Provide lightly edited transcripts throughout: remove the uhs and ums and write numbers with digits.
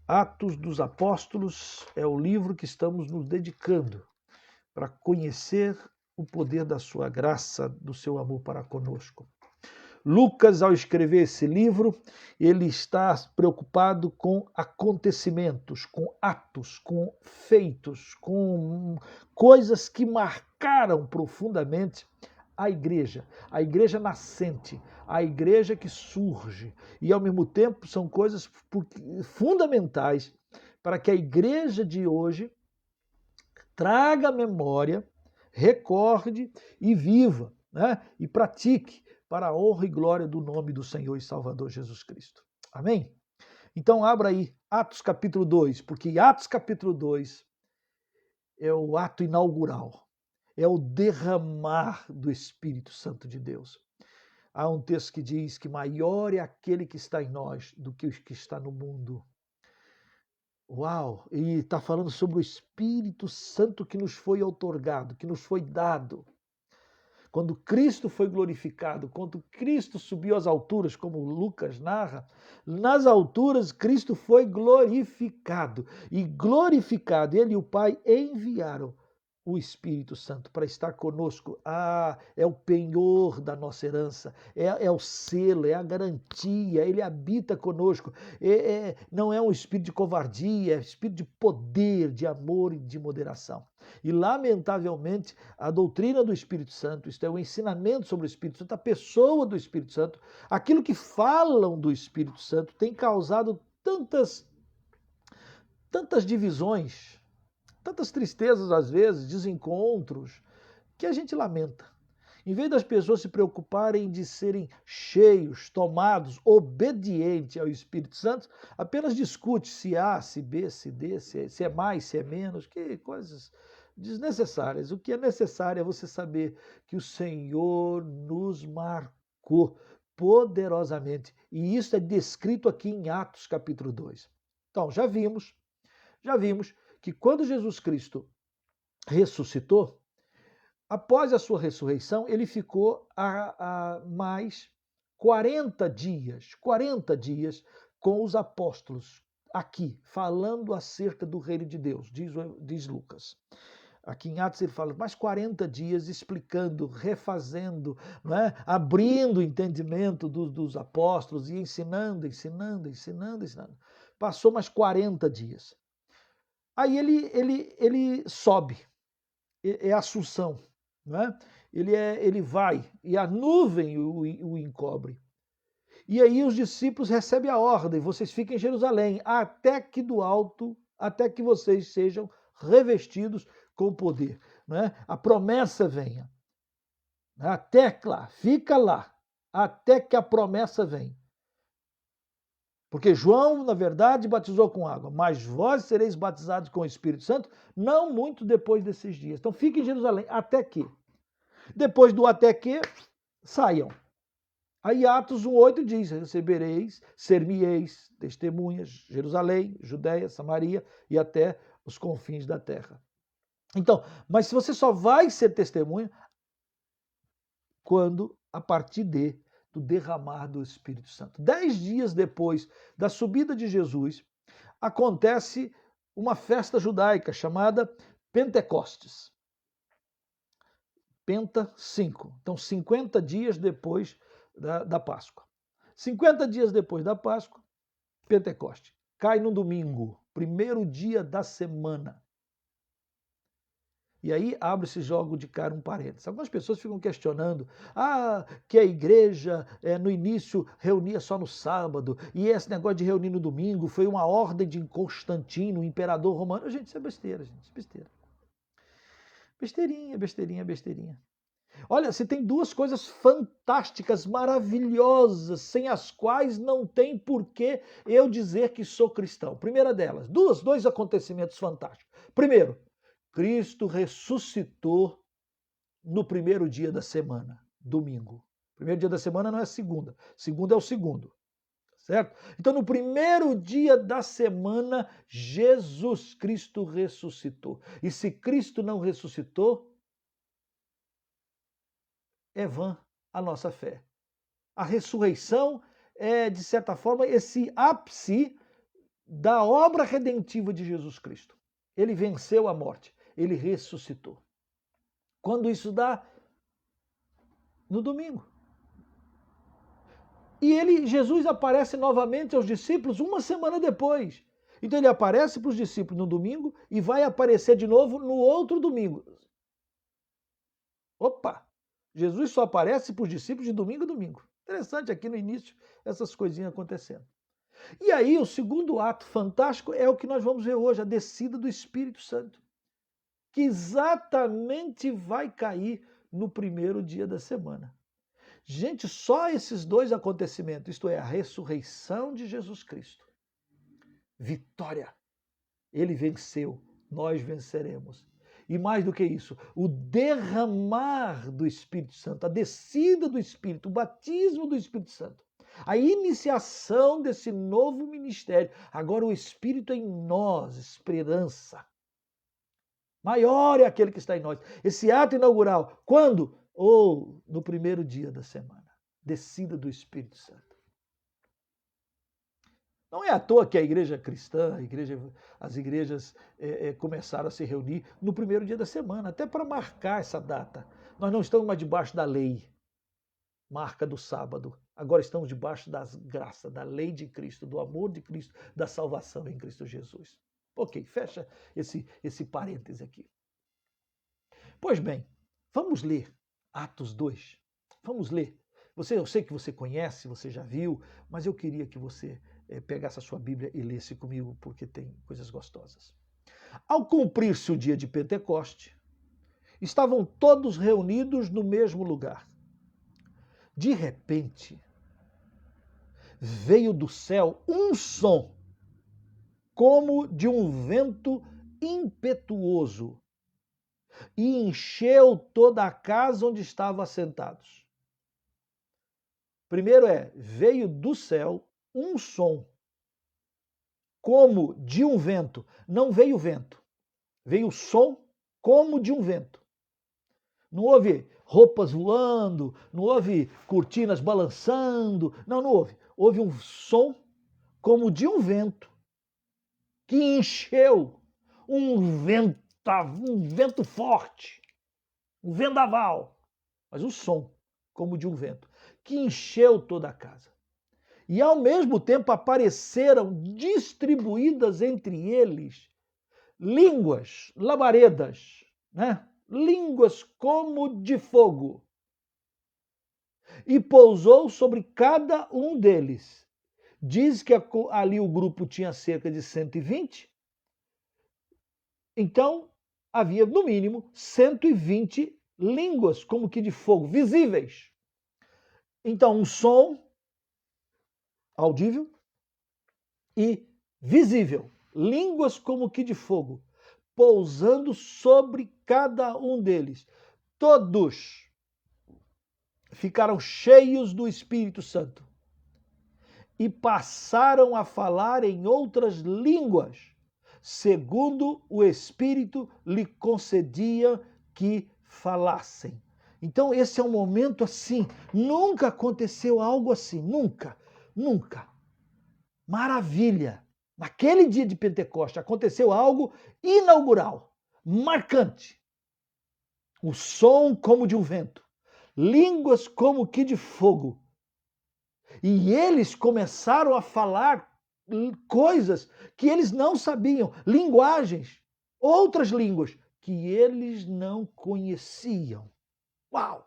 Atos dos Apóstolos é o livro que estamos nos dedicando para conhecer o poder da sua graça, do seu amor para conosco. Lucas, ao escrever esse livro, ele está preocupado com acontecimentos, com atos, com feitos, com coisas que marcaram profundamente a igreja nascente, a igreja que surge. E, ao mesmo tempo, são coisas fundamentais para que a igreja de hoje traga a memória, recorde e viva, né? E pratique para a honra e glória do nome do Senhor e Salvador Jesus Cristo. Amém? Então abra aí Atos capítulo 2, porque Atos capítulo 2 é o ato inaugural, é o derramar do Espírito Santo de Deus. Há um texto que diz que maior é aquele que está em nós do que o que está no mundo. Uau! E está falando sobre o Espírito Santo que nos foi outorgado, que nos foi dado. Quando Cristo foi glorificado, quando Cristo subiu às alturas, como Lucas narra, nas alturas Cristo foi glorificado. E glorificado, ele e o Pai enviaram o Espírito Santo para estar conosco. É o penhor da nossa herança, é o selo, é a garantia, ele habita conosco. Não é um espírito de covardia, é um espírito de poder, de amor e de moderação. E, lamentavelmente, a doutrina do Espírito Santo, isto é, o ensinamento sobre o Espírito Santo, a pessoa do Espírito Santo, aquilo que falam do Espírito Santo tem causado tantas divisões, tantas tristezas às vezes, desencontros, que a gente lamenta. Em vez das pessoas se preocuparem de serem cheios, tomados, obedientes ao Espírito Santo, apenas discute se A, se B, se D, se é mais, se é menos, que coisas desnecessárias. O que é necessário é você saber que o Senhor nos marcou poderosamente. E isso é descrito aqui em Atos capítulo 2. Então, já vimos que quando Jesus Cristo ressuscitou, após a sua ressurreição, ele ficou a mais 40 dias com os apóstolos, aqui, falando acerca do reino de Deus, diz Lucas. Aqui em Atos ele fala mais 40 dias explicando, refazendo, né? Abrindo o entendimento dos apóstolos e ensinando. Passou mais 40 dias. Aí ele sobe, é a Assunção, né? Ele vai e a nuvem o encobre. E aí os discípulos recebem a ordem, vocês fiquem em Jerusalém, até que do alto, até que vocês sejam revestidos com poder, né? A promessa venha. Até lá, fica lá, até que a promessa venha. Porque João, na verdade, batizou com água, mas vós sereis batizados com o Espírito Santo, não muito depois desses dias. Então fiquem em Jerusalém, até que. Depois do até que, saiam. Aí Atos 1,8 diz, recebereis, ser-me-eis testemunhas, Jerusalém, Judéia, Samaria e até os confins da terra. Então, mas se você só vai ser testemunha quando, a partir do derramar do Espírito Santo. 10 dias depois da subida de Jesus, acontece uma festa judaica chamada Pentecostes. Penta 5. Então, 50 dias depois da Páscoa. 50 dias depois da Páscoa, Pentecoste. Cai no domingo, primeiro dia da semana. E aí abre-se jogo de cara um parênteses. Algumas pessoas ficam questionando que a igreja no início reunia só no sábado e esse negócio de reunir no domingo foi uma ordem de Constantino, o imperador romano. Gente, isso é besteira, gente. Isso é besteira. Besteirinha. Olha, você tem duas coisas fantásticas, maravilhosas, sem as quais não tem porquê eu dizer que sou cristão. Primeira delas, dois acontecimentos fantásticos. Primeiro, Cristo ressuscitou no primeiro dia da semana, domingo. Primeiro dia da semana não é segunda, segunda é o segundo, certo? Então, no primeiro dia da semana, Jesus Cristo ressuscitou. E se Cristo não ressuscitou, é vã a nossa fé. A ressurreição é, de certa forma, esse ápice da obra redentiva de Jesus Cristo. Ele venceu a morte, ele ressuscitou. Quando isso dá? No domingo. E Jesus aparece novamente aos discípulos uma semana depois. Então ele aparece para os discípulos no domingo e vai aparecer de novo no outro domingo. Opa! Jesus só aparece para os discípulos de domingo a domingo. Interessante aqui no início essas coisinhas acontecendo. E aí o segundo ato fantástico é o que nós vamos ver hoje, a descida do Espírito Santo, que exatamente vai cair no primeiro dia da semana. Gente, só esses dois acontecimentos, isto é, a ressurreição de Jesus Cristo, vitória, ele venceu, nós venceremos. E mais do que isso, o derramar do Espírito Santo, a descida do Espírito, o batismo do Espírito Santo, a iniciação desse novo ministério. Agora o Espírito em nós, esperança. Maior é aquele que está em nós. Esse ato inaugural, quando? Ou no primeiro dia da semana. Descida do Espírito Santo. Não é à toa que a igreja cristã, as igrejas começaram a se reunir no primeiro dia da semana, até para marcar essa data. Nós não estamos mais debaixo da lei, marca do sábado. Agora estamos debaixo das graças, da lei de Cristo, do amor de Cristo, da salvação em Cristo Jesus. Ok, fecha esse parêntese aqui. Pois bem, vamos ler Atos 2. Vamos ler. Eu sei que você conhece, você já viu, mas eu queria que você pegasse a sua Bíblia e lesse comigo, porque tem coisas gostosas. Ao cumprir-se o dia de Pentecoste, estavam todos reunidos no mesmo lugar. De repente, veio do céu um som, como de um vento impetuoso, e encheu toda a casa onde estavam assentados. Primeiro veio do céu um som, como de um vento. Não veio vento, veio som como de um vento. Não houve roupas voando, não houve cortinas balançando, não houve. Houve um som como de um vento que encheu, um vento forte, um vendaval, mas um som como de um vento, que encheu toda a casa. E ao mesmo tempo apareceram distribuídas entre eles línguas, labaredas, né? Línguas como de fogo. E pousou sobre cada um deles. Diz que ali o grupo tinha cerca de 120. Então, havia no mínimo 120 línguas como que de fogo, visíveis. Então, um som audível e visível. Línguas como que de fogo, pousando sobre cada um deles. Todos ficaram cheios do Espírito Santo e passaram a falar em outras línguas, segundo o Espírito lhe concedia que falassem. Então esse é um momento assim, nunca aconteceu algo assim, nunca. Maravilha! Naquele dia de Pentecoste aconteceu algo inaugural, marcante. O som como de um vento, línguas como que de fogo. E eles começaram a falar coisas que eles não sabiam, linguagens, outras línguas que eles não conheciam. Uau!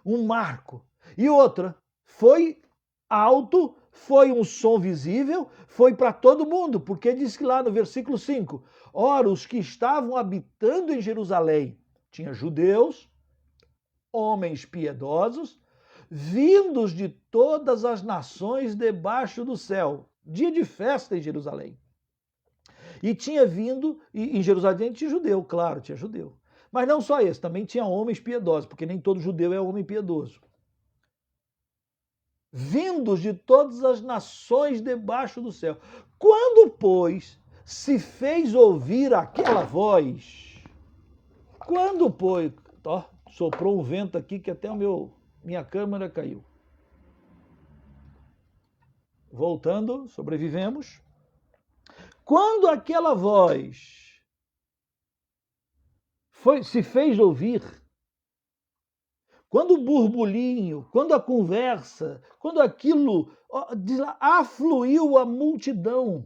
Um marco. E outra, foi alto, foi um som visível, foi para todo mundo, porque diz que lá no versículo 5, ora, os que estavam habitando em Jerusalém, tinha judeus, homens piedosos, vindos de todas as nações debaixo do céu. Dia de festa em Jerusalém. E tinha vindo, e em Jerusalém tinha judeu, claro, tinha judeu. Mas não só esse, também tinha homens piedosos, porque nem todo judeu é homem piedoso. Vindos de todas as nações debaixo do céu. Quando, pois, se fez ouvir aquela voz, quando, pois, soprou um vento aqui que até minha câmera caiu. Voltando, sobrevivemos. quando aquela voz se fez ouvir, quando o burburinho, quando a conversa, quando aquilo afluiu a multidão,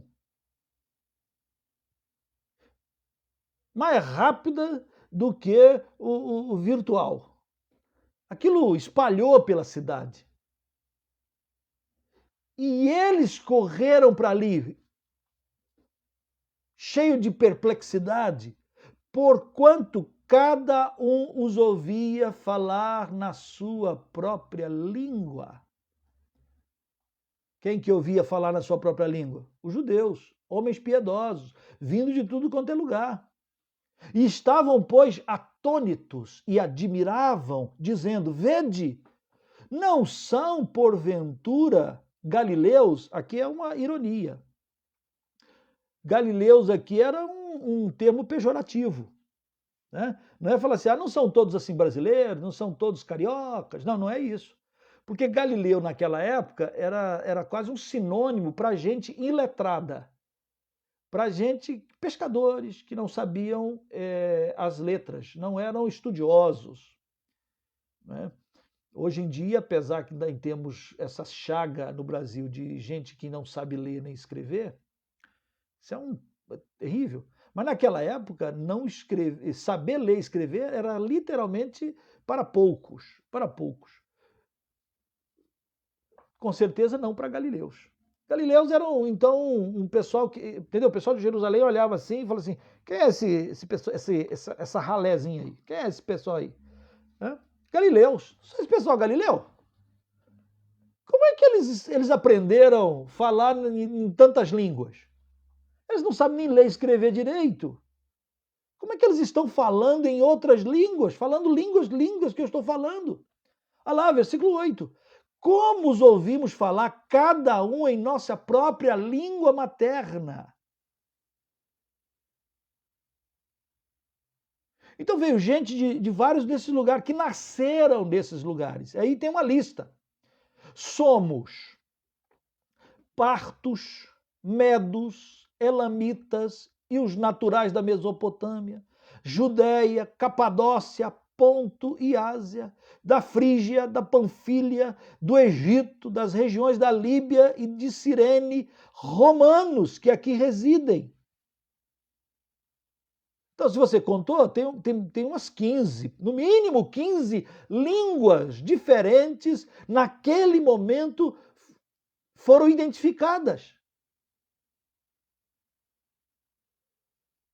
mais rápida do que o virtual. Aquilo espalhou pela cidade. E eles correram para ali, cheio de perplexidade, porquanto cada um os ouvia falar na sua própria língua. Quem que ouvia falar na sua própria língua? Os judeus, homens piedosos, vindo de tudo quanto é lugar. E estavam, pois, atônitos e admiravam, dizendo: vede, não são, porventura, galileus? Aqui é uma ironia. Galileus aqui era um termo pejorativo. Né? Não é falar assim, não são todos assim brasileiros, não são todos cariocas. Não, não é isso. Porque Galileu, naquela época, era quase um sinônimo para gente iletrada, para gente, pescadores, que não sabiam as letras, não eram estudiosos. Né? Hoje em dia, apesar que ainda temos essa chaga no Brasil de gente que não sabe ler nem escrever, isso é terrível. Mas naquela época, saber ler e escrever era literalmente para poucos, para poucos. Com certeza não para galileus. Galileus eram, então, um pessoal que, entendeu? O pessoal de Jerusalém olhava assim e falava assim, quem é essa ralézinha aí? Quem é esse pessoal aí? Galileus. Esse pessoal galileu? Como é que eles aprenderam a falar em tantas línguas? Eles não sabem nem ler e escrever direito. Como é que eles estão falando em outras línguas? Falando línguas que eu estou falando. Olha lá, versículo 8. Como os ouvimos falar, cada um em nossa própria língua materna. Então veio gente de vários desses lugares, que nasceram desses lugares. Aí tem uma lista. Somos partos, medos, elamitas e os naturais da Mesopotâmia, Judéia, Capadócia, Ponto e Ásia, da Frígia, da Panfília, do Egito, das regiões da Líbia e de Cirene, romanos que aqui residem. Então, se você contou, tem umas 15, no mínimo 15 línguas diferentes naquele momento foram identificadas.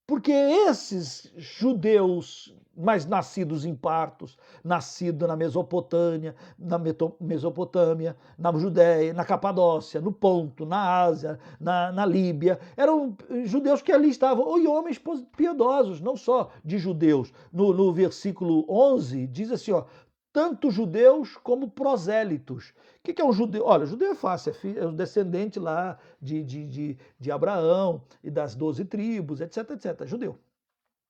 Porque esses judeus, mas nascidos em partos, nascidos na Mesopotâmia, na Judéia, na Capadócia, no Ponto, na Ásia, na Líbia, eram judeus que ali estavam, e homens piedosos, não só de judeus. No versículo 11 diz assim, tanto judeus como prosélitos. O que é um judeu? Olha, judeu é fácil, é um descendente lá de Abraão e das 12 tribos, etc, etc. Judeu.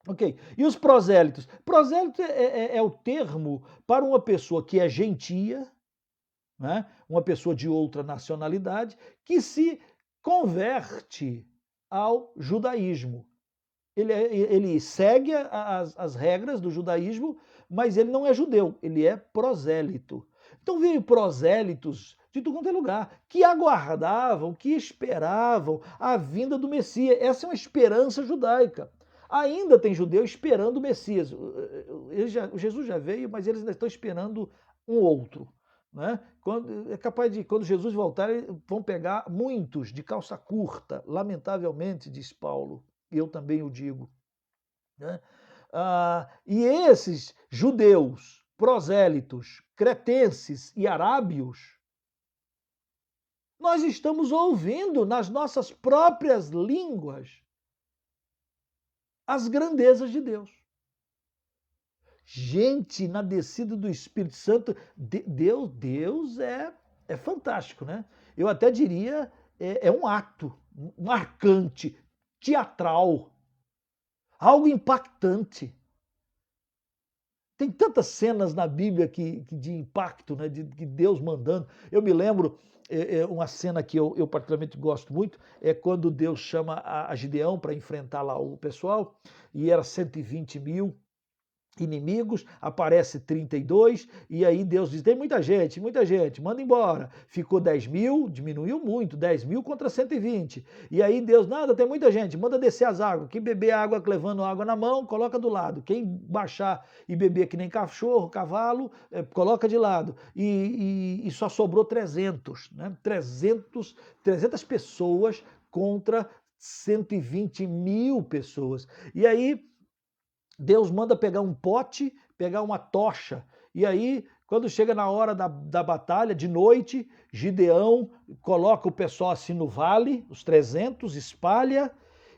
Ok. E os prosélitos? Prosélito é o termo para uma pessoa que é gentia, né? Uma pessoa de outra nacionalidade, que se converte ao judaísmo. Ele segue as regras do judaísmo, mas ele não é judeu, ele é prosélito. Então veio prosélitos de tudo quanto é lugar, que aguardavam, que esperavam a vinda do Messias. Essa é uma esperança judaica. Ainda tem judeu esperando o Messias. Jesus já veio, mas eles ainda estão esperando um outro. Né? É capaz de, quando Jesus voltar, vão pegar muitos de calça curta, lamentavelmente, diz Paulo. Eu também o digo. Né? E esses judeus, prosélitos, cretenses e arábios, nós estamos ouvindo nas nossas próprias línguas as grandezas de Deus. Gente, na descida do Espírito Santo, Deus é fantástico, né? Eu até diria, é um ato marcante, teatral, algo impactante. Tem tantas cenas na Bíblia de impacto, né, de Deus mandando. Eu me lembro uma cena que eu particularmente gosto muito, é quando Deus chama a Gideão para enfrentar lá o pessoal, e era 120 mil inimigos, aparece 32, e aí Deus diz, tem muita gente, manda embora. Ficou 10 mil, diminuiu muito, 10 mil contra 120. E aí Deus, nada, tem muita gente, manda descer as águas. Quem beber água levando água na mão, coloca do lado. Quem baixar e beber que nem cachorro, cavalo, coloca de lado. E só sobrou 300, né? 300 pessoas contra 120 mil pessoas. E aí Deus manda pegar um pote, pegar uma tocha. E aí, quando chega na hora da batalha, de noite, Gideão coloca o pessoal assim no vale, os 300, espalha,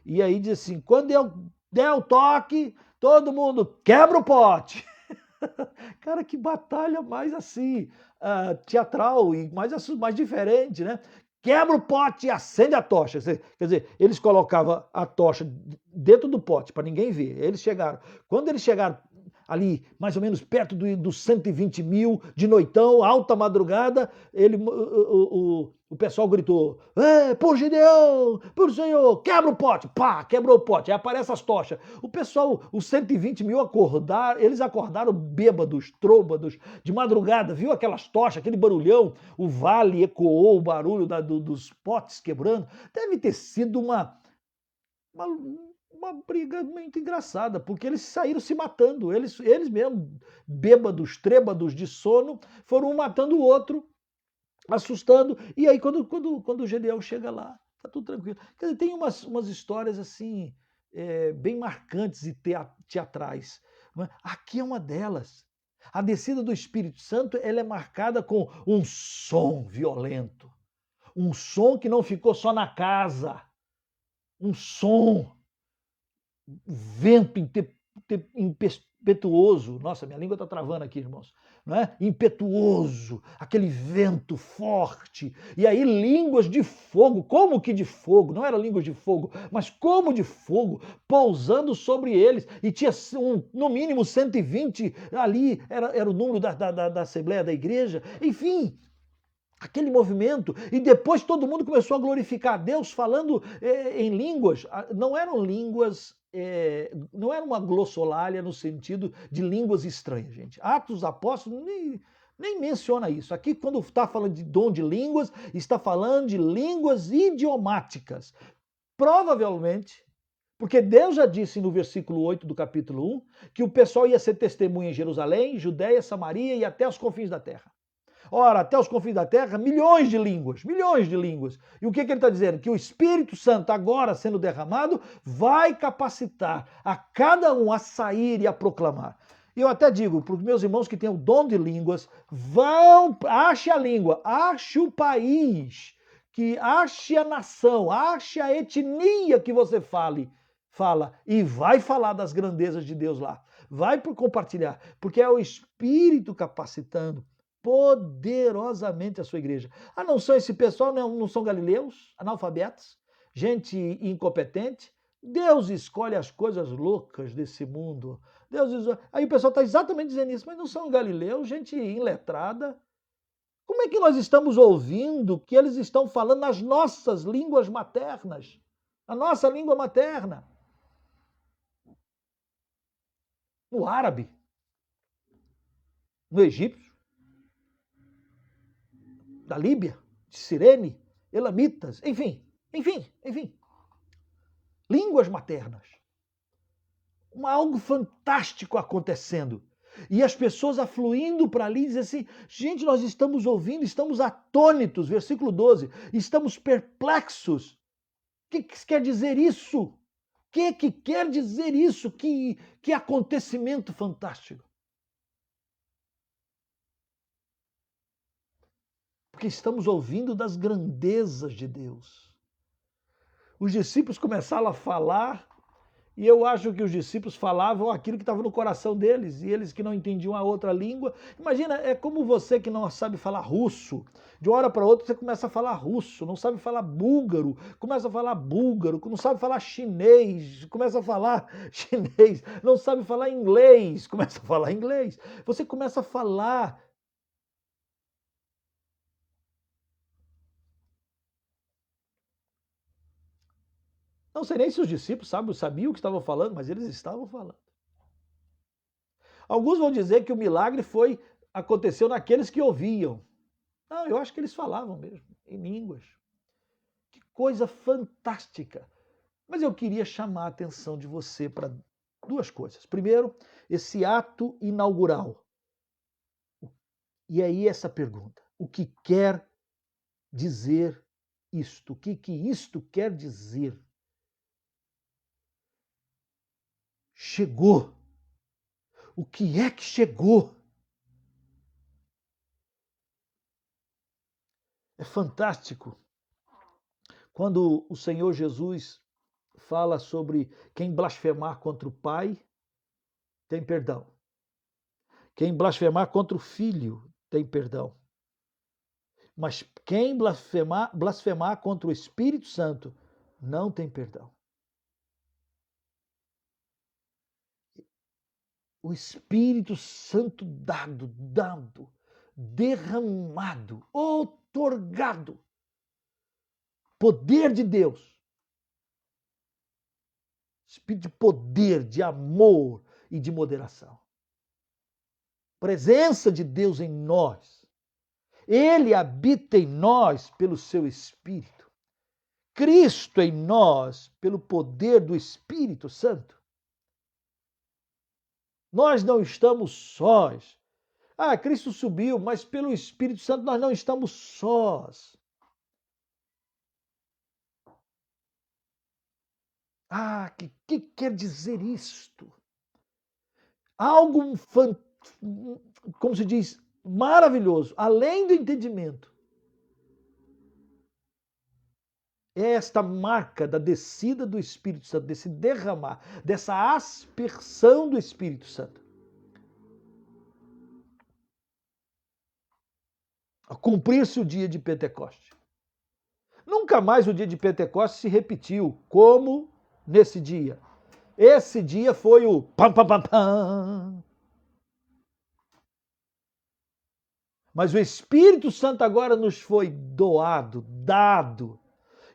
e aí diz assim, quando eu der o toque, todo mundo quebra o pote. Cara, que batalha mais assim, teatral e mais diferente, né? Quebra o pote e acende a tocha. Quer dizer, eles colocavam a tocha dentro do pote para ninguém ver. Eles chegaram. Quando eles chegaram ali, mais ou menos perto dos 120 mil, de noitão, alta madrugada, o pessoal gritou, por Gideão, por Senhor, quebra o pote, pá, quebrou o pote, aí aparecem as tochas. O pessoal, os 120 mil eles acordaram bêbados, trôbados, de madrugada, viu aquelas tochas, aquele barulhão, o vale ecoou o barulho dos potes quebrando. Deve ter sido uma briga muito engraçada, porque eles saíram se matando, eles mesmos, bêbados, trêbados de sono, foram um matando o outro, assustando, e aí quando o Gedeão chega lá, tá tudo tranquilo. Quer dizer, tem umas histórias assim, bem marcantes e teatrais. Aqui é uma delas. A descida do Espírito Santo, ela é marcada com um som violento, um som que não ficou só na casa, um som, vento impetuoso. Nossa, minha língua está travando aqui, irmãos. Não é? Impetuoso, aquele vento forte. E aí línguas de fogo, como que de fogo? Não era línguas de fogo, mas como de fogo, pousando sobre eles. E tinha no mínimo 120 ali, era o número da Assembleia da Igreja. Enfim, aquele movimento, e depois todo mundo começou a glorificar a Deus falando em línguas. Não eram línguas, não era uma glossolalia no sentido de línguas estranhas, gente. Atos dos Apóstolos nem menciona isso. Aqui, quando está falando de dom de línguas, está falando de línguas idiomáticas. Provavelmente, porque Deus já disse no versículo 8 do capítulo 1 que o pessoal ia ser testemunha em Jerusalém, Judéia, Samaria e até os confins da terra. Ora, até os confins da terra, milhões de línguas. E o que ele está dizendo? Que o Espírito Santo, agora sendo derramado, vai capacitar a cada um a sair e a proclamar. E eu até digo para os meus irmãos que têm o dom de línguas, ache a língua, ache o país, ache a nação, ache a etnia que você fala, e vai falar das grandezas de Deus lá. Vai compartilhar, porque é o Espírito capacitando poderosamente a sua igreja. Não são esse pessoal, não são galileus, analfabetos, gente incompetente. Deus escolhe as coisas loucas desse mundo. Aí o pessoal está exatamente dizendo isso, mas não são galileus, gente iletrada. Como é que nós estamos ouvindo que eles estão falando nas nossas línguas maternas? A nossa língua materna. No árabe, no egípcio, da Líbia, de Cirene, elamitas, enfim. Línguas maternas. Algo fantástico acontecendo. E as pessoas afluindo para ali e dizem assim, gente, nós estamos ouvindo, estamos atônitos, versículo 12, estamos perplexos. O que quer dizer isso? O que quer dizer isso? Que acontecimento fantástico. Porque estamos ouvindo das grandezas de Deus. Os discípulos começaram a falar, e eu acho que os discípulos falavam aquilo que estava no coração deles, e eles que não entendiam a outra língua. Imagina, é como você que não sabe falar russo. De uma hora para outra você começa a falar russo, não sabe falar búlgaro, começa a falar búlgaro, não sabe falar chinês, começa a falar chinês, não sabe falar inglês, começa a falar inglês. Você começa a falar Não sei nem se os discípulos sabiam o que estavam falando, mas eles estavam falando. Alguns vão dizer que o milagre aconteceu naqueles que ouviam. Não, eu acho que eles falavam mesmo, em línguas. Que coisa fantástica. Mas eu queria chamar a atenção de você para duas coisas. Primeiro, esse ato inaugural. E aí essa pergunta: o que quer dizer isto? O que isto quer dizer? Chegou. O que é que chegou? É fantástico quando o Senhor Jesus fala sobre quem blasfemar contra o Pai tem perdão. Quem blasfemar contra o Filho tem perdão. Mas quem blasfemar contra o Espírito Santo não tem perdão. O Espírito Santo dado, derramado, outorgado. Poder de Deus. Espírito de poder, de amor e de moderação. Presença de Deus em nós. Ele habita em nós pelo seu Espírito. Cristo em nós pelo poder do Espírito Santo. Nós não estamos sós. Cristo subiu, mas pelo Espírito Santo nós não estamos sós. Que quer dizer isto? Algo, como se diz, maravilhoso, além do entendimento. É esta marca da descida do Espírito Santo, desse derramar, dessa aspersão do Espírito Santo. Cumprir-se o dia de Pentecoste. Nunca mais o dia de Pentecoste se repetiu como nesse dia. Esse dia foi o pam, pam, pam, pam. Mas o Espírito Santo agora nos foi doado, dado.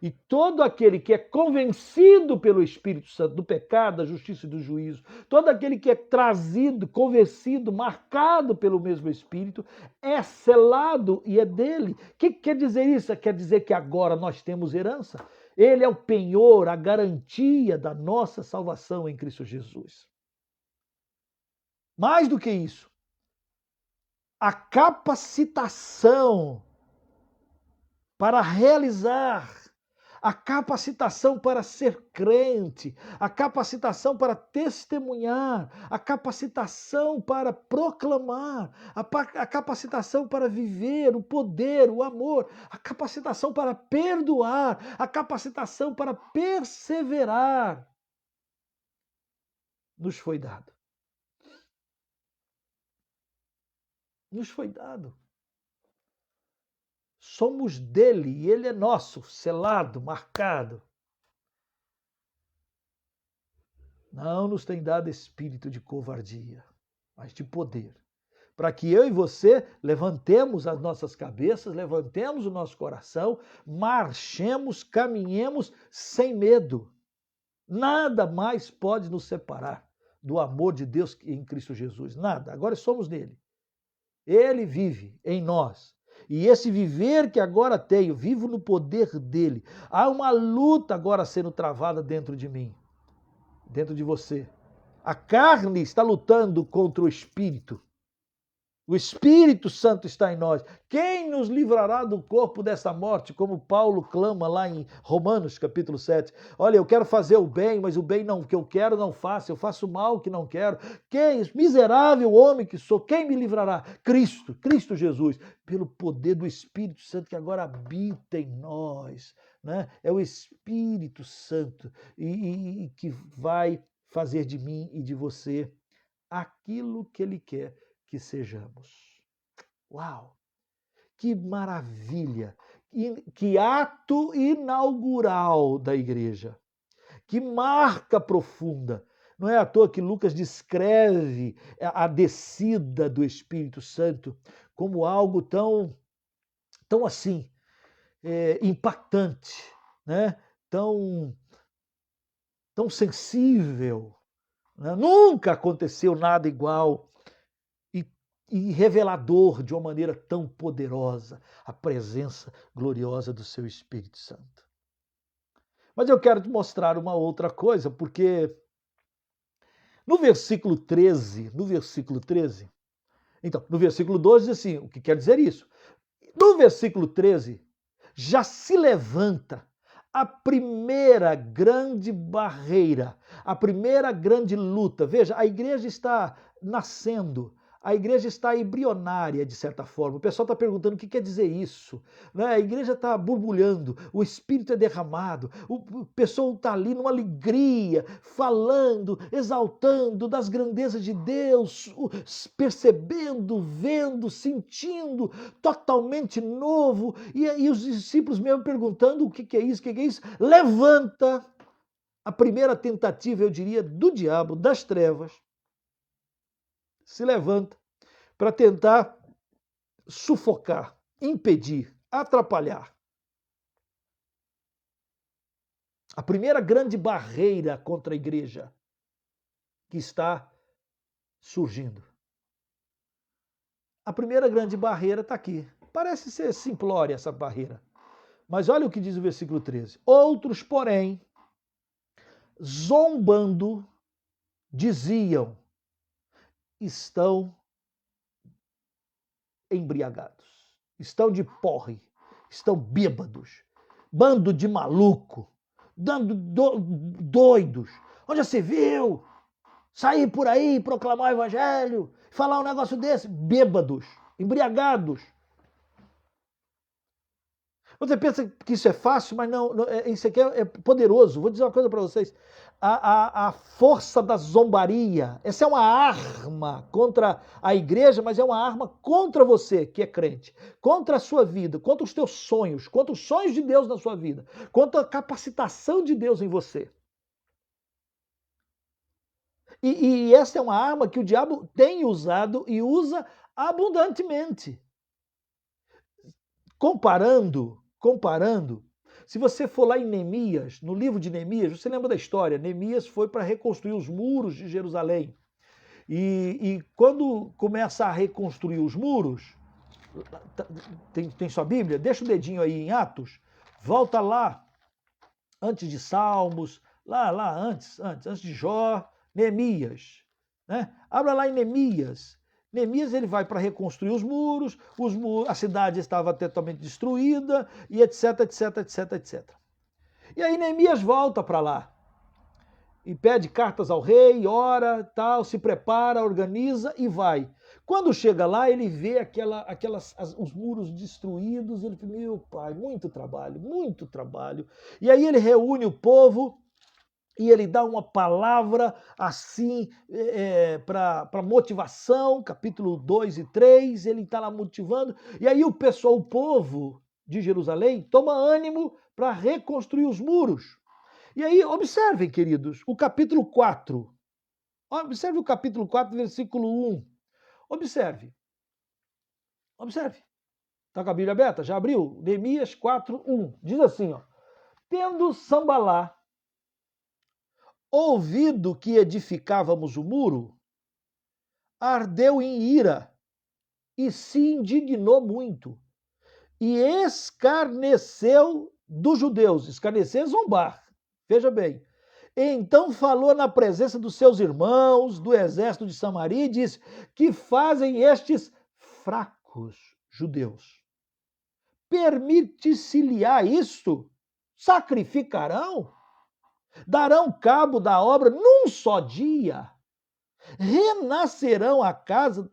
E todo aquele que é convencido pelo Espírito Santo do pecado, da justiça e do juízo, todo aquele que é trazido, convencido, marcado pelo mesmo Espírito, é selado e é dele. O que quer dizer isso? Quer dizer que agora nós temos herança. Ele é o penhor, a garantia da nossa salvação em Cristo Jesus. Mais do que isso, a capacitação para realizar, a capacitação para ser crente, a capacitação para testemunhar, a capacitação para proclamar, a capacitação para viver o poder, o amor, a capacitação para perdoar, a capacitação para perseverar, nos foi dado. Nos foi dado. Somos dele e ele é nosso, selado, marcado. Não nos tem dado espírito de covardia, mas de poder. Para que eu e você levantemos as nossas cabeças, levantemos o nosso coração, marchemos, caminhemos sem medo. Nada mais pode nos separar do amor de Deus em Cristo Jesus. Nada. Agora somos nele. Ele vive em nós. E esse viver que agora tenho, vivo no poder dele. Há uma luta agora sendo travada dentro de mim, dentro de você. A carne está lutando contra o Espírito. O Espírito Santo está em nós. Quem nos livrará do corpo dessa morte? Como Paulo clama lá em Romanos, capítulo 7. Olha, eu quero fazer o bem, mas o bem não, que eu quero não faço. Eu faço o mal que não quero. Quem, miserável homem que sou, quem me livrará? Cristo Jesus, pelo poder do Espírito Santo que agora habita em nós. Né? É o Espírito Santo e que vai fazer de mim e de você aquilo que ele quer que sejamos. Uau! Que maravilha! Que ato inaugural da igreja! Que marca profunda! Não é à toa que Lucas descreve a descida do Espírito Santo como algo tão assim, impactante, né? Tão tão sensível. Né? Nunca aconteceu nada igual e revelador de uma maneira tão poderosa a presença gloriosa do seu Espírito Santo. Mas eu quero te mostrar uma outra coisa, porque no versículo 13, então, no versículo 12 diz assim, o que quer dizer isso? No versículo 13, já se levanta a primeira grande barreira, a primeira grande luta. Veja, a igreja está nascendo, a igreja está embrionária, de certa forma. O pessoal está perguntando o que quer dizer isso. Né? A igreja está borbulhando, o Espírito é derramado, o pessoal está ali numa alegria, falando, exaltando das grandezas de Deus, percebendo, vendo, sentindo, totalmente novo. E os discípulos mesmo perguntando o que é isso, o que é isso. Levanta a primeira tentativa, eu diria, do diabo, das trevas, se levanta para tentar sufocar, impedir, atrapalhar. A primeira grande barreira contra a igreja que está surgindo. A primeira grande barreira está aqui. Parece ser simplória essa barreira. Mas olha o que diz o versículo 13. Outros, porém, zombando, diziam, estão embriagados, estão de porre, estão bêbados, bando de maluco, doidos. Onde já se viu sair por aí, proclamar o evangelho, falar um negócio desse? Bêbados, embriagados. Você pensa que isso é fácil, mas não, isso aqui é poderoso. Vou dizer uma coisa para vocês. A força da zombaria, essa é uma arma contra a igreja, mas é uma arma contra você que é crente, contra a sua vida, contra os teus sonhos, contra os sonhos de Deus na sua vida, contra a capacitação de Deus em você. E essa é uma arma que o diabo tem usado e usa abundantemente. Comparando, se você for lá em Neemias, no livro de Neemias, você lembra da história? Neemias foi para reconstruir os muros de Jerusalém. E quando começa a reconstruir os muros, tem sua Bíblia? Deixa o dedinho aí em Atos, volta lá, antes de Salmos, lá antes de Jó, Neemias. Né? Abra lá em Neemias. Neemias ele vai para reconstruir os muros, a cidade estava totalmente destruída, e etc, etc, etc, etc. E aí Neemias volta para lá e pede cartas ao rei, ora, tal, se prepara, organiza e vai. Quando chega lá, ele vê os muros destruídos, ele fala, meu pai, muito trabalho, muito trabalho. E aí ele reúne o povo, e ele dá uma palavra assim para motivação, capítulo 2 e 3, ele está lá motivando, e aí o pessoal, o povo de Jerusalém, toma ânimo para reconstruir os muros. E aí, observem, queridos, o capítulo 4. Observe o capítulo 4, versículo 1. Observe. Está com a Bíblia aberta? Já abriu? Neemias 4, 1. Diz assim, ó. Tendo Sambalá ouvido que edificávamos o muro, ardeu em ira e se indignou muito e escarneceu dos judeus. Escarnecer é zombar, veja bem. Então falou na presença dos seus irmãos do exército de Samaria e disse, que fazem estes fracos judeus? Permite-se-lhe-á isto? Sacrificarão? Darão cabo da obra num só dia? Renascerão acaso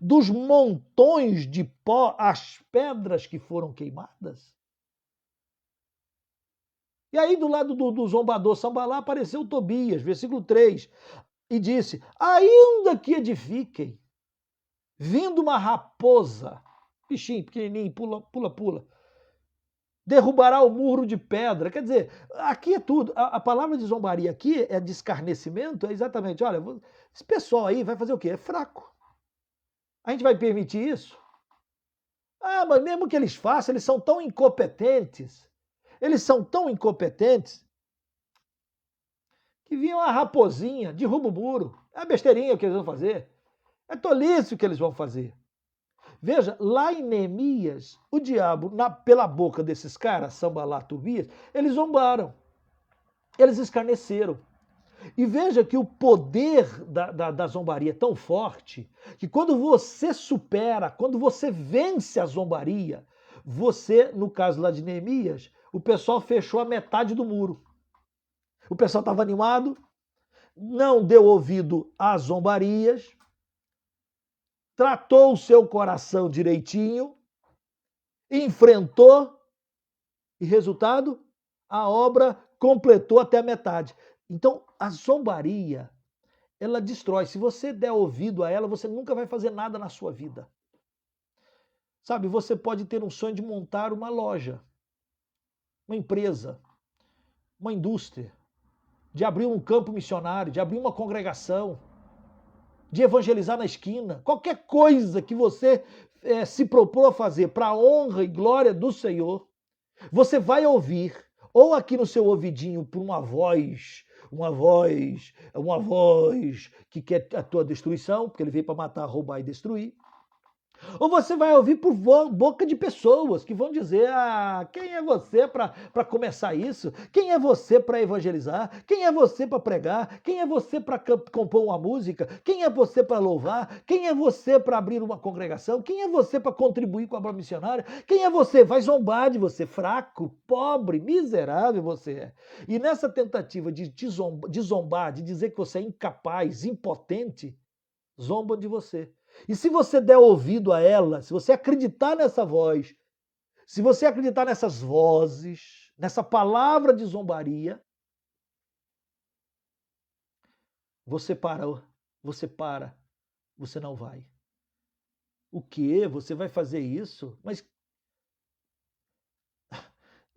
dos montões de pó as pedras que foram queimadas? E aí do lado do zombador Sambalá apareceu Tobias, versículo 3, e disse, ainda que edifiquem, vindo uma raposa, bichinho pequenininho, pula, derrubará o muro de pedra. Quer dizer, aqui é tudo. A palavra de zombaria aqui é de escarnecimento, é exatamente, olha, esse pessoal aí vai fazer o quê? É fraco. A gente vai permitir isso? Ah, mas mesmo que eles façam, eles são tão incompetentes. que vinha uma raposinha, derruba o muro. É besteirinha o que eles vão fazer. É tolice o que eles vão fazer. Veja, lá em Neemias, o diabo, pela boca desses caras, Sambalat, Tobias, eles zombaram. Eles escarneceram. E veja que o poder da zombaria é tão forte que quando você supera, quando você vence a zombaria, você, no caso lá de Neemias, o pessoal fechou a metade do muro. O pessoal estava animado, não deu ouvido às zombarias, tratou o seu coração direitinho, enfrentou e, resultado, a obra completou até a metade. Então, a zombaria, ela destrói. Se você der ouvido a ela, você nunca vai fazer nada na sua vida. Sabe, você pode ter um sonho de montar uma loja, uma empresa, uma indústria, de abrir um campo missionário, de abrir uma congregação, de evangelizar na esquina, qualquer coisa que você se propor a fazer para a honra e glória do Senhor, você vai ouvir, ou aqui no seu ouvidinho, por uma voz que quer a tua destruição, porque ele veio para matar, roubar e destruir. Ou você vai ouvir por boca de pessoas que vão dizer: quem é você para começar isso? Quem é você para evangelizar? Quem é você para pregar? Quem é você para compor uma música? Quem é você para louvar? Quem é você para abrir uma congregação? Quem é você para contribuir com a obra missionária? Quem é você? Vai zombar de você, fraco, pobre, miserável você é. E nessa tentativa de zombar, de dizer que você é incapaz, impotente, zombam de você. E se você der ouvido a ela, se você acreditar nessa voz, se você acreditar nessas vozes, nessa palavra de zombaria, você para, você não vai. O quê? Você vai fazer isso? Mas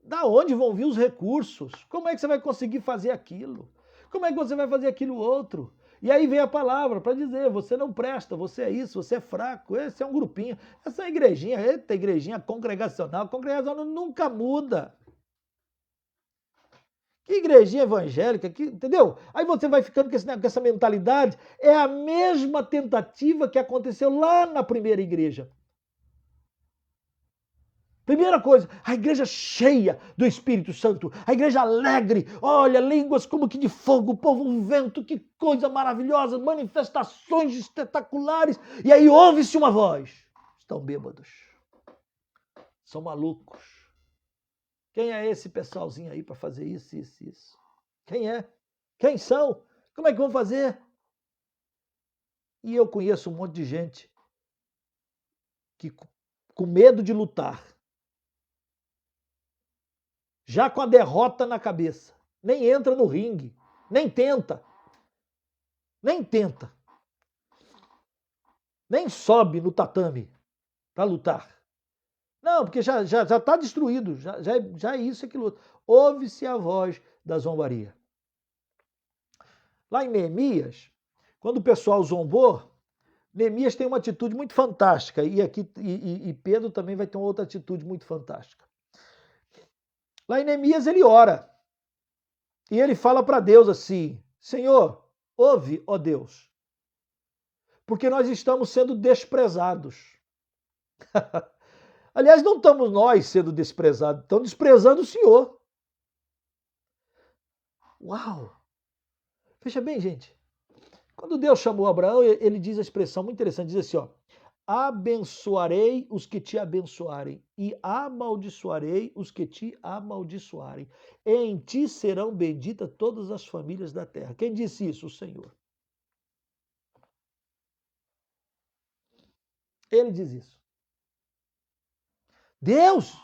da onde vão vir os recursos? Como é que você vai conseguir fazer aquilo? Como é que você vai fazer aquilo outro? E aí vem a palavra para dizer: você não presta, você é isso, você é fraco, esse é um grupinho, essa é igrejinha, eita, igrejinha congregacional nunca muda. Que igrejinha evangélica, entendeu? Aí você vai ficando com essa mentalidade, é a mesma tentativa que aconteceu lá na primeira igreja. Primeira coisa, a igreja cheia do Espírito Santo, a igreja alegre, olha, línguas como que de fogo, o povo um vento, que coisa maravilhosa, manifestações espetaculares, e aí ouve-se uma voz: estão bêbados, são malucos. Quem é esse pessoalzinho aí para fazer isso, isso, isso? Quem é? Quem são? Como é que vão fazer? E eu conheço um monte de gente que, com medo de lutar, já com a derrota na cabeça, nem entra no ringue, nem tenta, nem sobe no tatame para lutar. Não, porque já está destruído, já é isso que luta. Ouve-se a voz da zombaria. Lá em Neemias, quando o pessoal zombou, Neemias tem uma atitude muito fantástica, e Pedro também vai ter uma outra atitude muito fantástica. Lá em Neemias ele ora, e ele fala para Deus assim: Senhor, ouve, ó Deus, porque nós estamos sendo desprezados. Aliás, não estamos nós sendo desprezados, estão desprezando o Senhor. Uau! Veja bem, gente, quando Deus chamou Abraão, ele diz a expressão muito interessante, diz assim, ó: abençoarei os que te abençoarem e amaldiçoarei os que te amaldiçoarem. Em ti serão benditas todas as famílias da terra. Quem disse isso? O Senhor. Ele diz isso. Deus!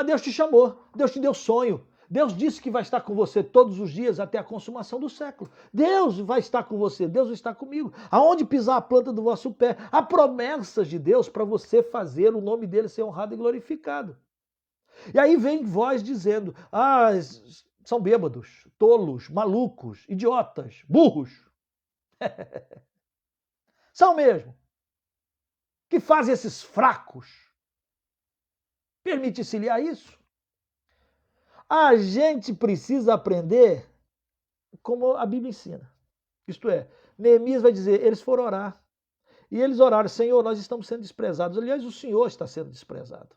Deus te chamou, Deus te deu sonho. Deus disse que vai estar com você todos os dias até a consumação do século. Deus vai estar com você, Deus vai estar comigo. Aonde pisar a planta do vosso pé, há promessas de Deus para você fazer o nome dele ser honrado e glorificado. E aí vem voz dizendo: são bêbados, tolos, malucos, idiotas, burros. São mesmo. Que fazem esses fracos? Permite-se-lhe a isso? A gente precisa aprender como a Bíblia ensina. Isto é, Neemias vai dizer, eles foram orar. E eles oraram, Senhor, nós estamos sendo desprezados. Aliás, o Senhor está sendo desprezado.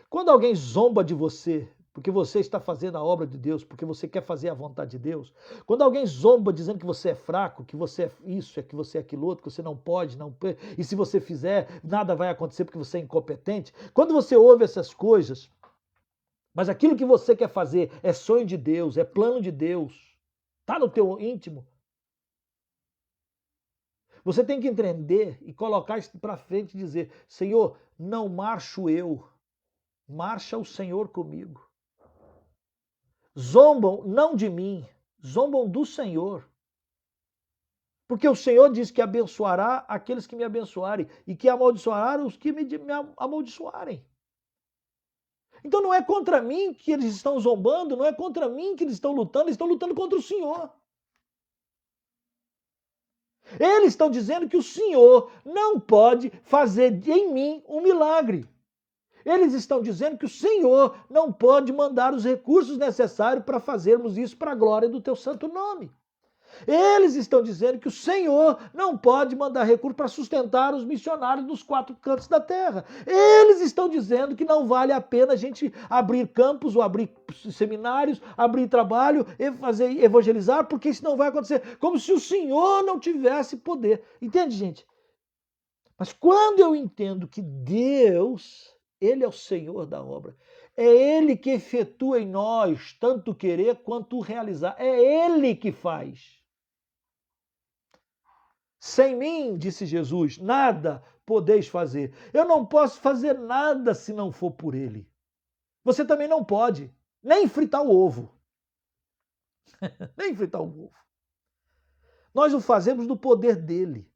Quando alguém zomba de você, porque você está fazendo a obra de Deus, porque você quer fazer a vontade de Deus, quando alguém zomba dizendo que você é fraco, que você é isso, que você é aquilo outro, que você não pode, e se você fizer, nada vai acontecer porque você é incompetente, quando você ouve essas coisas, mas aquilo que você quer fazer é sonho de Deus, é plano de Deus, está no teu íntimo, você tem que entender e colocar isso para frente e dizer, Senhor, não marcho eu, marcha o Senhor comigo. Zombam não de mim, zombam do Senhor. Porque o Senhor diz que abençoará aqueles que me abençoarem e que amaldiçoará os que me amaldiçoarem. Então não é contra mim que eles estão zombando, não é contra mim que eles estão lutando contra o Senhor. Eles estão dizendo que o Senhor não pode fazer em mim um milagre. Eles estão dizendo que o Senhor não pode mandar os recursos necessários para fazermos isso para a glória do teu santo nome. Eles estão dizendo que o Senhor não pode mandar recursos para sustentar os missionários nos 4 cantos da terra. Eles estão dizendo que não vale a pena a gente abrir campos ou abrir seminários, abrir trabalho e fazer evangelizar, porque isso não vai acontecer. Como se o Senhor não tivesse poder. Entende, gente? Mas quando eu entendo que Deus, Ele é o Senhor da obra, é Ele que efetua em nós tanto querer quanto realizar, é Ele que faz. Sem mim, disse Jesus, nada podeis fazer. Eu não posso fazer nada se não for por Ele. Você também não pode, nem fritar o ovo. Nem fritar o ovo. Nós o fazemos do poder dele.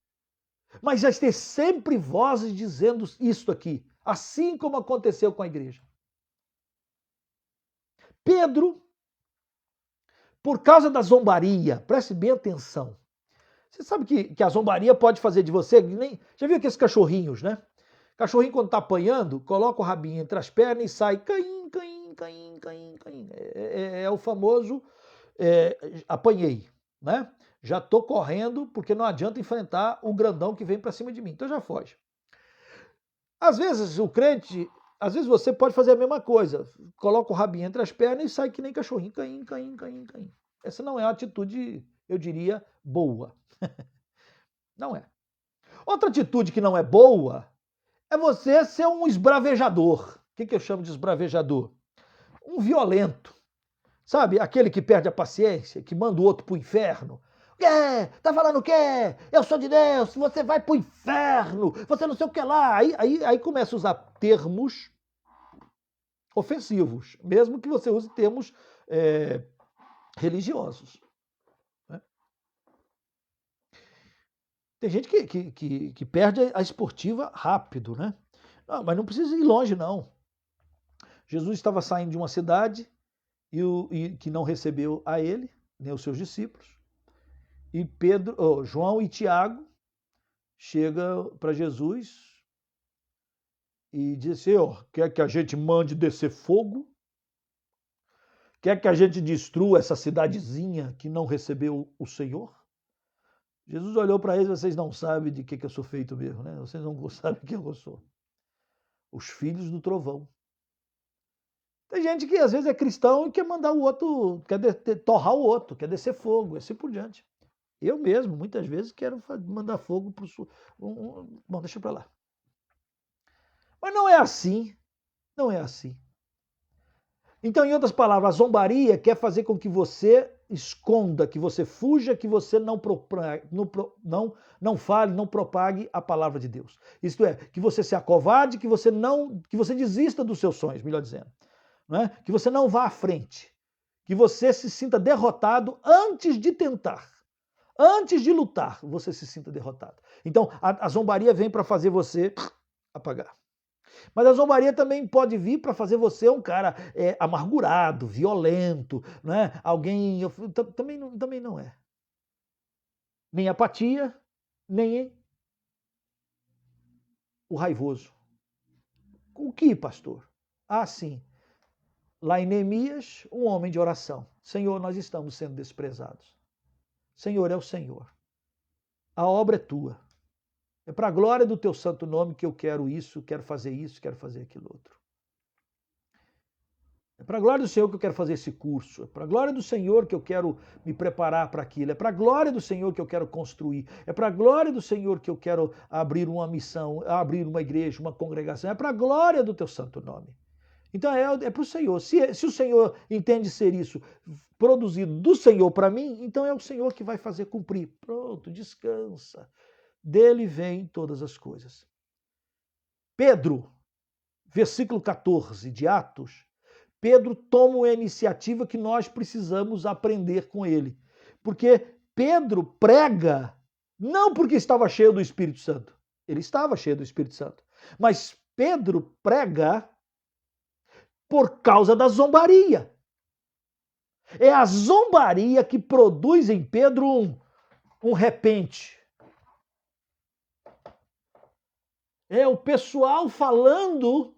Mas já tem sempre vozes dizendo isto aqui, assim como aconteceu com a igreja. Pedro, por causa da zombaria, preste bem atenção. Você sabe que a zombaria pode fazer de você, já viu aqueles cachorrinhos, né? Cachorrinho quando tá apanhando, coloca o rabinho entre as pernas e sai caim, caim, caim, caim, caim. É o famoso apanhei, né? Já tô correndo porque não adianta enfrentar o grandão que vem para cima de mim, então já foge. Às vezes o crente, às vezes você pode fazer a mesma coisa, coloca o rabinho entre as pernas e sai que nem cachorrinho, caim, caim, caim, caim. Essa não é uma atitude, eu diria, boa. Não é. Outra atitude que não é boa é você ser um esbravejador. O que eu chamo de esbravejador? Um violento. Sabe? Aquele que perde a paciência, que manda o outro pro inferno. Tá falando o quê? Eu sou de Deus, você vai pro inferno, você não sei o que lá. Aí começa a usar termos ofensivos, mesmo que você use termos religiosos. Né? Tem gente que perde a esportiva rápido, né? Não, mas não precisa ir longe, não. Jesus estava saindo de uma cidade e que não recebeu a ele, nem os seus discípulos. E João e Tiago chega para Jesus e diz, Senhor, quer que a gente mande descer fogo? Quer que a gente destrua essa cidadezinha que não recebeu o Senhor? Jesus olhou para eles, vocês não sabem de que eu sou feito mesmo, né? Vocês não sabem quem eu sou. Os filhos do trovão. Tem gente que às vezes é cristão e quer mandar o outro, quer torrar o outro, quer descer fogo, assim por diante. Eu mesmo, muitas vezes, quero mandar fogo para o sul. Bom, deixa para lá. Mas não é assim. Não é assim. Então, em outras palavras, a zombaria quer fazer com que você esconda, que você fuja, que você não fale, não propague a palavra de Deus. Isto é, que você se acovarde, que você desista dos seus sonhos, melhor dizendo. Não é? Que você não vá à frente. Que você se sinta derrotado antes de tentar. Antes de lutar, você se sinta derrotado. Então, a zombaria vem para fazer você apagar. Mas a zombaria também pode vir para fazer você um cara amargurado, violento, né? Alguém... Também não é. Nem apatia, nem o raivoso. O que, pastor? Ah, sim. lá em Neemias, um homem de oração. Senhor, nós estamos sendo desprezados. Senhor é o Senhor. A obra é tua. É para a glória do teu santo nome que eu quero isso, quero fazer aquilo outro. É para a glória do Senhor que eu quero fazer esse curso. É para a glória do Senhor que eu quero me preparar para aquilo. É para a glória do Senhor que eu quero construir. É para a glória do Senhor que eu quero abrir uma missão, abrir uma igreja, uma congregação. É para a glória do teu santo nome. Então é para o Senhor. Se o Senhor entende ser isso produzido do Senhor para mim, então é o Senhor que vai fazer cumprir. Pronto, descansa. Dele vêm todas as coisas. Pedro, versículo 14 de Atos, Pedro toma uma iniciativa que nós precisamos aprender com ele. Porque Pedro prega não porque estava cheio do Espírito Santo. Ele estava cheio do Espírito Santo. Mas Pedro prega por causa da zombaria. É a zombaria que produz em Pedro um repente. É o pessoal falando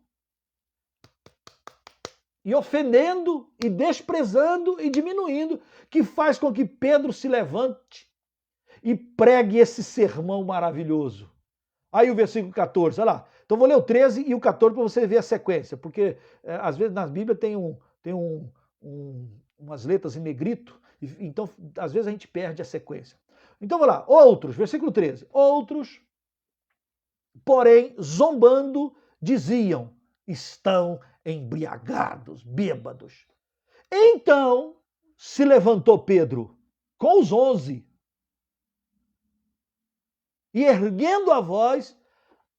e ofendendo, e desprezando, e diminuindo, que faz com que Pedro se levante e pregue esse sermão maravilhoso. Aí o versículo 14, olha lá. Então vou ler o 13 e o 14 para você ver a sequência, porque às vezes na Bíblia tem umas letras em negrito, então às vezes a gente perde a sequência. Então vou lá, outros, versículo 13. Outros, porém, zombando, diziam, estão embriagados, bêbados. Então se levantou Pedro com os 11 e, erguendo a voz,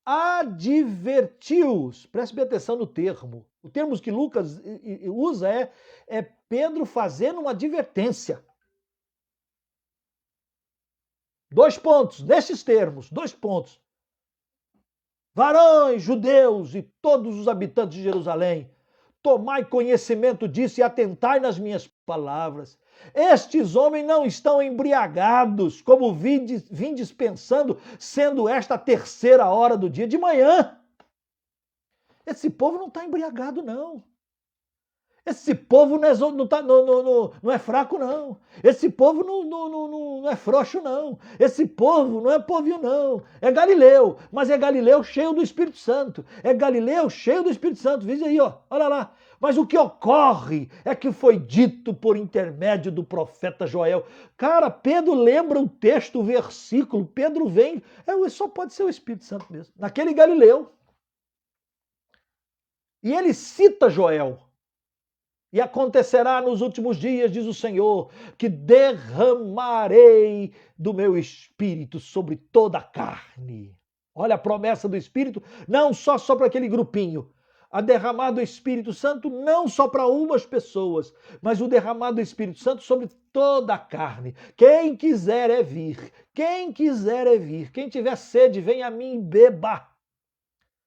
advertiu-os. Preste bem atenção no termo. O termo que Lucas usa é Pedro fazendo uma advertência. 2 pontos, nesses termos, 2 pontos. Varões, judeus e todos os habitantes de Jerusalém, tomai conhecimento disso e atentai nas minhas palavras. Estes homens não estão embriagados, como vindes pensando, sendo esta a 3ª hora do dia de manhã. Esse povo não está embriagado, não. Esse povo não é fraco, não. Esse povo não é frouxo, não. Esse povo não é povinho, não. É Galileu, mas é Galileu cheio do Espírito Santo. É Galileu cheio do Espírito Santo. Veja aí, ó, olha lá. Mas o que ocorre é que foi dito por intermédio do profeta Joel. Cara, Pedro lembra o texto, o versículo. Pedro vem, só pode ser o Espírito Santo mesmo. Naquele Galileu. E ele cita Joel. E acontecerá nos últimos dias, diz o Senhor, que derramarei do meu Espírito sobre toda a carne. Olha a promessa do Espírito, não só para aquele grupinho. A derramar do Espírito Santo não só para umas pessoas, mas o derramar do Espírito Santo sobre toda a carne. Quem quiser é vir, quem quiser é vir. Quem tiver sede, vem a mim e beba.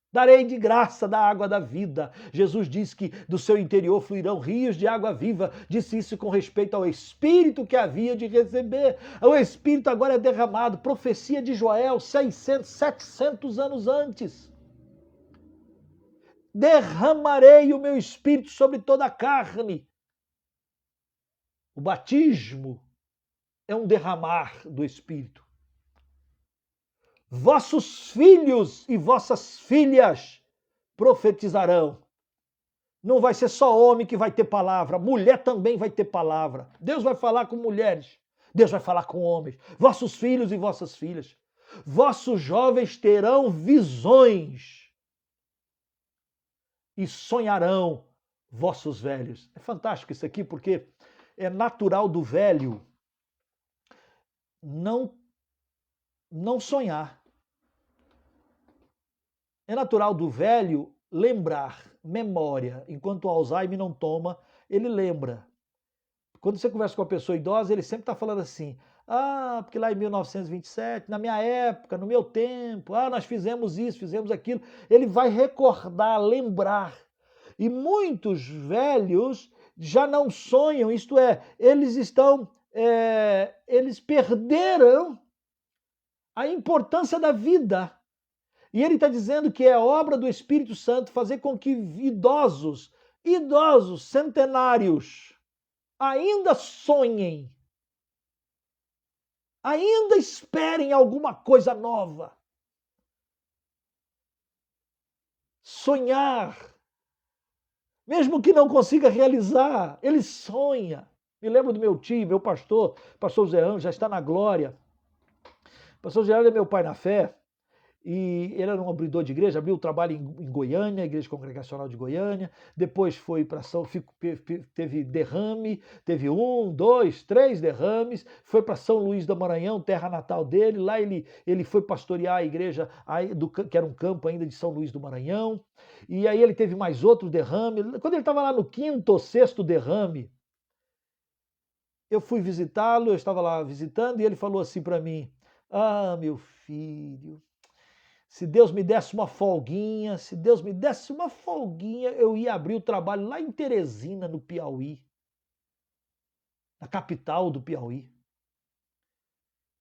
Darei de graça da água da vida. Jesus disse que do seu interior fluirão rios de água viva. Disse isso com respeito ao Espírito que havia de receber. O Espírito agora é derramado. Profecia de Joel, 600, 700 anos antes. Derramarei o meu Espírito sobre toda a carne. O batismo é um derramar do Espírito. Vossos filhos e vossas filhas profetizarão. Não vai ser só homem que vai ter palavra, mulher também vai ter palavra. Deus vai falar com mulheres, Deus vai falar com homens. Vossos filhos e vossas filhas. Vossos jovens terão visões e sonharão vossos velhos. É fantástico isso aqui, porque é natural do velho não sonhar. É natural do velho lembrar, memória. Enquanto o Alzheimer não toma, ele lembra. Quando você conversa com uma pessoa idosa, ele sempre está falando assim, porque lá em 1927, na minha época, no meu tempo, nós fizemos isso, fizemos aquilo. Ele vai recordar, lembrar. E muitos velhos já não sonham, isto é, eles perderam a importância da vida. E ele está dizendo que é obra do Espírito Santo fazer com que idosos idosos, centenários, ainda sonhem, ainda esperem alguma coisa nova. Sonhar, mesmo que não consiga realizar, ele sonha. Me lembro do meu tio, meu pastor Zé Ângelo, já está na glória. O pastor Zé Ângelo é meu pai na fé, e ele era um abridor de igreja, abriu o trabalho em Goiânia, Igreja Congregacional de Goiânia, depois foi para teve derrame, teve 1, 2, 3 derrames, foi para São Luís do Maranhão, terra natal dele, lá ele foi pastorear a igreja, que era um campo ainda de São Luís do Maranhão, e aí ele teve mais outro derrame. Quando ele estava lá no 5º ou 6º derrame, eu fui visitá-lo, eu estava lá visitando, e ele falou assim para mim: ah, meu filho, se Deus me desse uma folguinha, eu ia abrir o trabalho lá em Teresina, no Piauí, na capital do Piauí.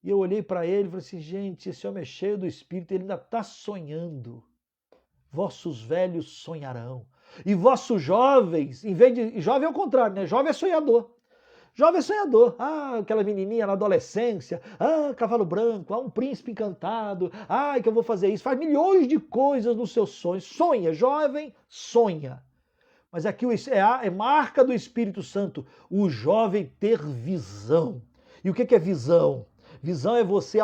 E eu olhei para ele e falei assim: gente, esse homem é cheio do Espírito, ele ainda está sonhando. Vossos velhos sonharão. E vossos jovens, em vez de. Jovem é o contrário, né? Jovem é sonhador. Jovem sonhador. Ah, aquela menininha na adolescência. Ah, cavalo branco. Ah, um príncipe encantado. Ah, que eu vou fazer isso. Faz milhões de coisas nos seus sonhos. Sonha, jovem, sonha. Mas aqui é marca do Espírito Santo. O jovem ter visão. E o que é visão? Visão é você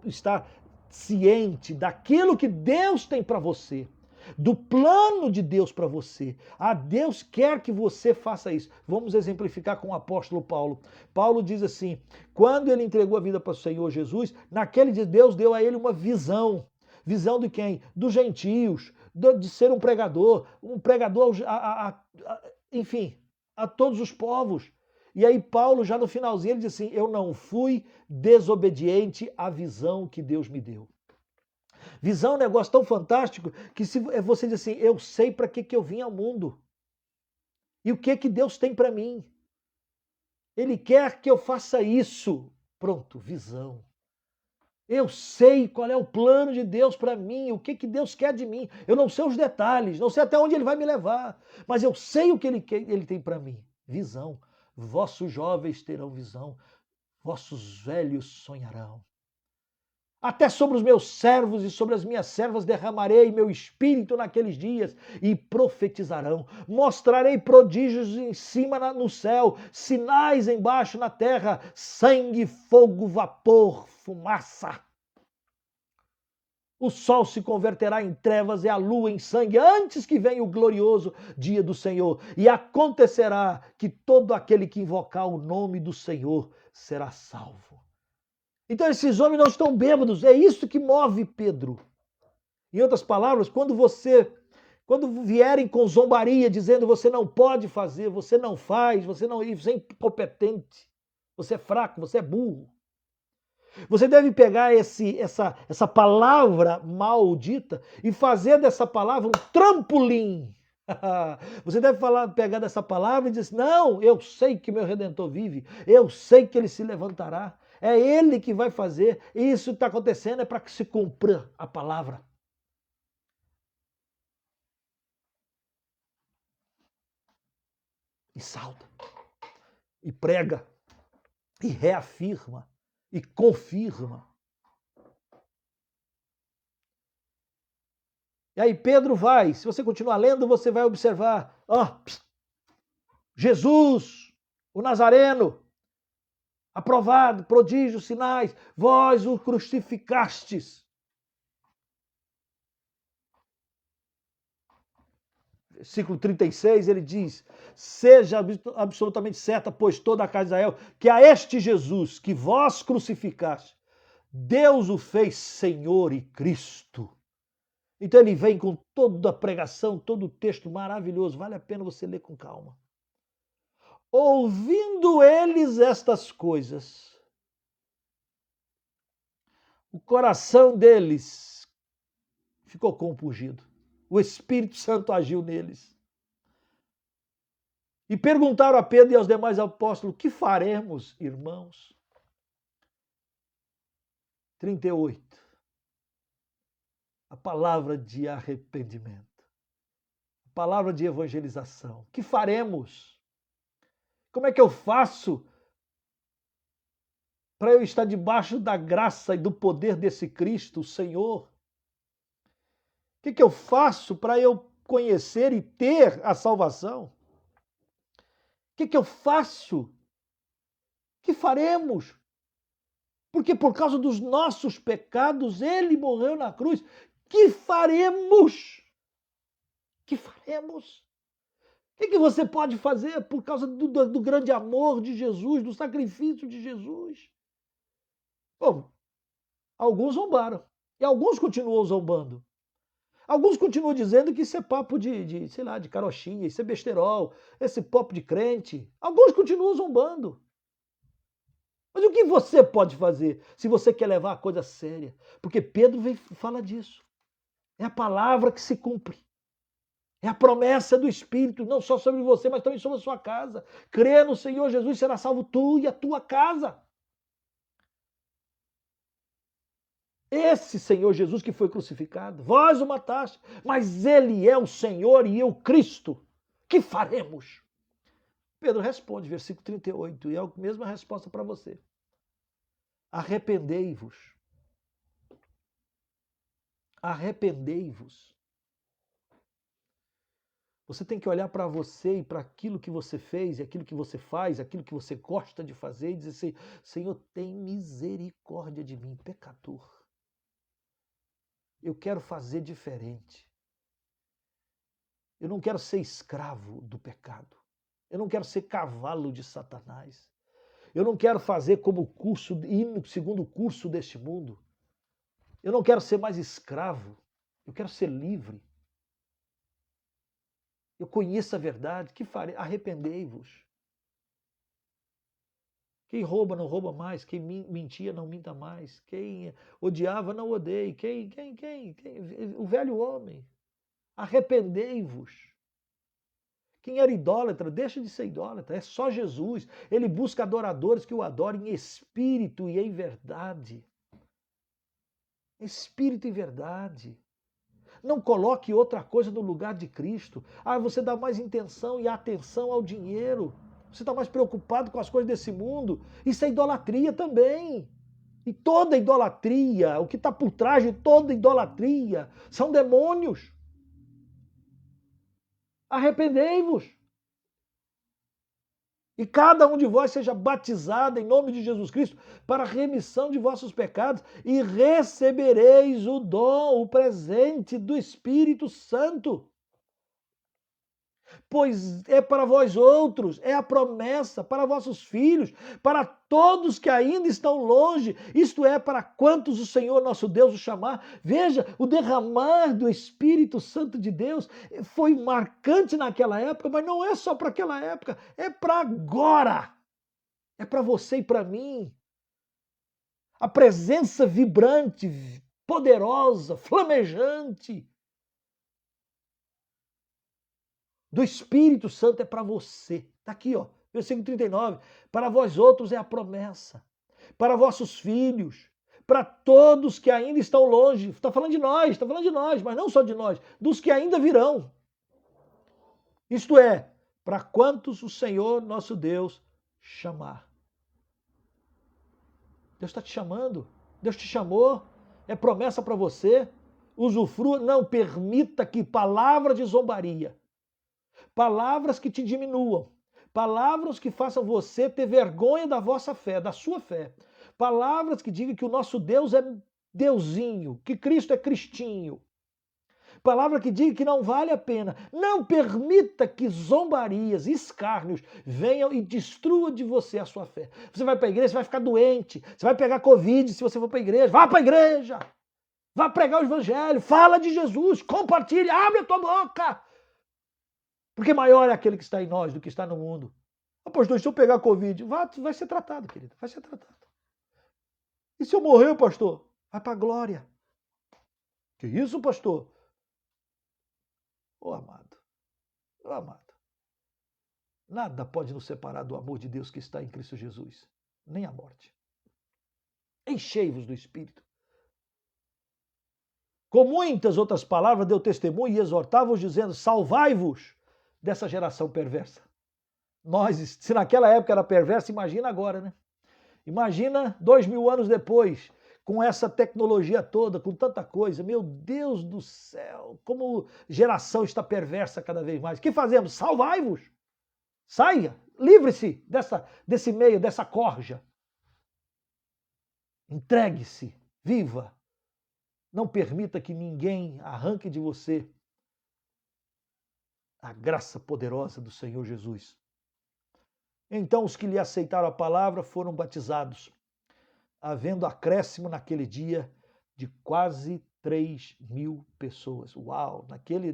estar ciente daquilo que Deus tem para você, do plano de Deus para você. Ah, Deus quer que você faça isso. Vamos exemplificar com o apóstolo Paulo. Paulo diz assim: quando ele entregou a vida para o Senhor Jesus, naquele dia Deus deu a ele uma visão. Visão de quem? Dos gentios, de ser um pregador enfim, a todos os povos. E aí Paulo, já no finalzinho, ele diz assim: eu não fui desobediente à visão que Deus me deu. Visão é um negócio tão fantástico que se você diz assim: eu sei para que eu vim ao mundo. E o que Deus tem para mim. Ele quer que eu faça isso. Pronto, visão. Eu sei qual é o plano de Deus para mim, o que Deus quer de mim. Eu não sei os detalhes, não sei até onde Ele vai me levar, mas eu sei o que Ele tem para mim. Visão. Vossos jovens terão visão, vossos velhos sonharão. Até sobre os meus servos e sobre as minhas servas derramarei meu espírito naqueles dias e profetizarão. Mostrarei prodígios em cima no céu, sinais embaixo na terra, sangue, fogo, vapor, fumaça. O sol se converterá em trevas e a lua em sangue antes que venha o glorioso dia do Senhor. E acontecerá que todo aquele que invocar o nome do Senhor será salvo. Então esses homens não estão bêbados, é isso que move Pedro. Em outras palavras, quando vierem com zombaria dizendo você não pode fazer, você não faz, você é incompetente, você é fraco, você é burro. Você deve pegar essa palavra maldita e fazer dessa palavra um trampolim. Você deve pegar dessa palavra e dizer: não, eu sei que meu Redentor vive, eu sei que ele se levantará. É ele que vai fazer. E isso está acontecendo é para que se cumpra a palavra. E salta. E prega. E reafirma. E confirma. E aí Pedro vai. Se você continuar lendo, você vai observar. Jesus, o Nazareno, aprovado, prodígios, sinais, vós o crucificastes. Versículo 36, ele diz: seja absolutamente certa, pois toda a casa de Israel, que a este Jesus que vós crucificaste, Deus o fez Senhor e Cristo. Então ele vem com toda a pregação, todo o texto maravilhoso, vale a pena você ler com calma. Ouvindo eles estas coisas, o coração deles ficou compungido. O Espírito Santo agiu neles. E perguntaram a Pedro e aos demais apóstolos: que faremos, irmãos? 38. A palavra de arrependimento. A palavra de evangelização. O que faremos? Como é que eu faço para eu estar debaixo da graça e do poder desse Cristo, o Senhor? O que eu faço para eu conhecer e ter a salvação? O que eu faço? O que faremos? Porque por causa dos nossos pecados, ele morreu na cruz. Que faremos? Que faremos? O que você pode fazer por causa do grande amor de Jesus, do sacrifício de Jesus? Bom, alguns zombaram. E alguns continuam zombando. Alguns continuam dizendo que isso é papo sei lá, de carochinha, isso é besterol, esse papo de crente. Alguns continuam zombando. Mas o que você pode fazer se você quer levar a coisa séria? Porque Pedro fala disso. É a palavra que se cumpre. É a promessa do Espírito, não só sobre você, mas também sobre a sua casa. Crê no Senhor Jesus, será salvo tu e a tua casa. Esse Senhor Jesus que foi crucificado, vós o mataste, mas ele é o Senhor e eu Cristo. Que faremos? Pedro responde, versículo 38, e é a mesma resposta para você. Arrependei-vos. Arrependei-vos. Você tem que olhar para você e para aquilo que você fez, e aquilo que você faz, aquilo que você gosta de fazer, e dizer assim, Senhor, tem misericórdia de mim, pecador. Eu quero fazer diferente. Eu não quero ser escravo do pecado. Eu não quero ser cavalo de Satanás. Eu não quero fazer como ir segundo o curso deste mundo. Eu não quero ser mais escravo. Eu quero ser livre. Eu conheço a verdade. Que farei? Arrependei-vos. Quem rouba, não rouba mais. Quem mentia, não minta mais. Quem odiava, não odeie. O velho homem. Arrependei-vos. Quem era idólatra, deixa de ser idólatra. É só Jesus. Ele busca adoradores que o adorem em espírito e em verdade. Espírito e verdade. Não coloque outra coisa no lugar de Cristo. Você dá mais intenção e atenção ao dinheiro. Você está mais preocupado com as coisas desse mundo. Isso é idolatria também. E toda idolatria, o que está por trás de toda idolatria, são demônios. Arrependei-vos. E cada um de vós seja batizado em nome de Jesus Cristo para a remissão de vossos pecados e recebereis o dom, o presente do Espírito Santo. Pois é para vós outros, é a promessa para vossos filhos, para todos que ainda estão longe, isto é, para quantos o Senhor nosso Deus o chamar. Veja, o derramar do Espírito Santo de Deus foi marcante naquela época, mas não é só para aquela época, é para agora. É para você e para mim. A presença vibrante, poderosa, flamejante do Espírito Santo é para você. Está aqui, ó, versículo 39. Para vós outros é a promessa. Para vossos filhos. Para todos que ainda estão longe. Está falando de nós, mas não só de nós. Dos que ainda virão. Isto é, para quantos o Senhor nosso Deus chamar. Deus está te chamando. Deus te chamou. É promessa para você. Usufrua, não permita que palavra de zombaria, palavras que te diminuam, palavras que façam você ter vergonha da vossa fé, da sua fé, palavras que digam que o nosso Deus é Deusinho, que Cristo é Cristinho, palavra que diga que não vale a pena. Não permita que zombarias, escárnios venham e destruam de você a sua fé. Você vai para a igreja, você vai ficar doente, você vai pegar Covid se você for para a igreja. Vá para a igreja, vá pregar o evangelho, fala de Jesus, compartilhe, abre a tua boca. Porque maior é aquele que está em nós do que está no mundo. Pastor, se eu pegar Covid, vai ser tratado, querido, vai ser tratado. E se eu morrer, pastor? Vai para a glória. Que isso, pastor? Ô amado, nada pode nos separar do amor de Deus que está em Cristo Jesus, nem a morte. Enchei-vos do Espírito. Com muitas outras palavras, deu testemunho e exortava-os, dizendo: salvai-vos dessa geração perversa. Nós, se naquela época era perversa, imagina agora, né? Imagina 2000 anos depois, com essa tecnologia toda, com tanta coisa. Meu Deus do céu, como geração está perversa cada vez mais. O que fazemos? Salvai-vos. Saia, livre-se desse meio, dessa corja. Entregue-se, viva. Não permita que ninguém arranque de você a graça poderosa do Senhor Jesus. Então os que lhe aceitaram a palavra foram batizados, havendo acréscimo naquele dia de quase 3.000 pessoas. Uau! Naquele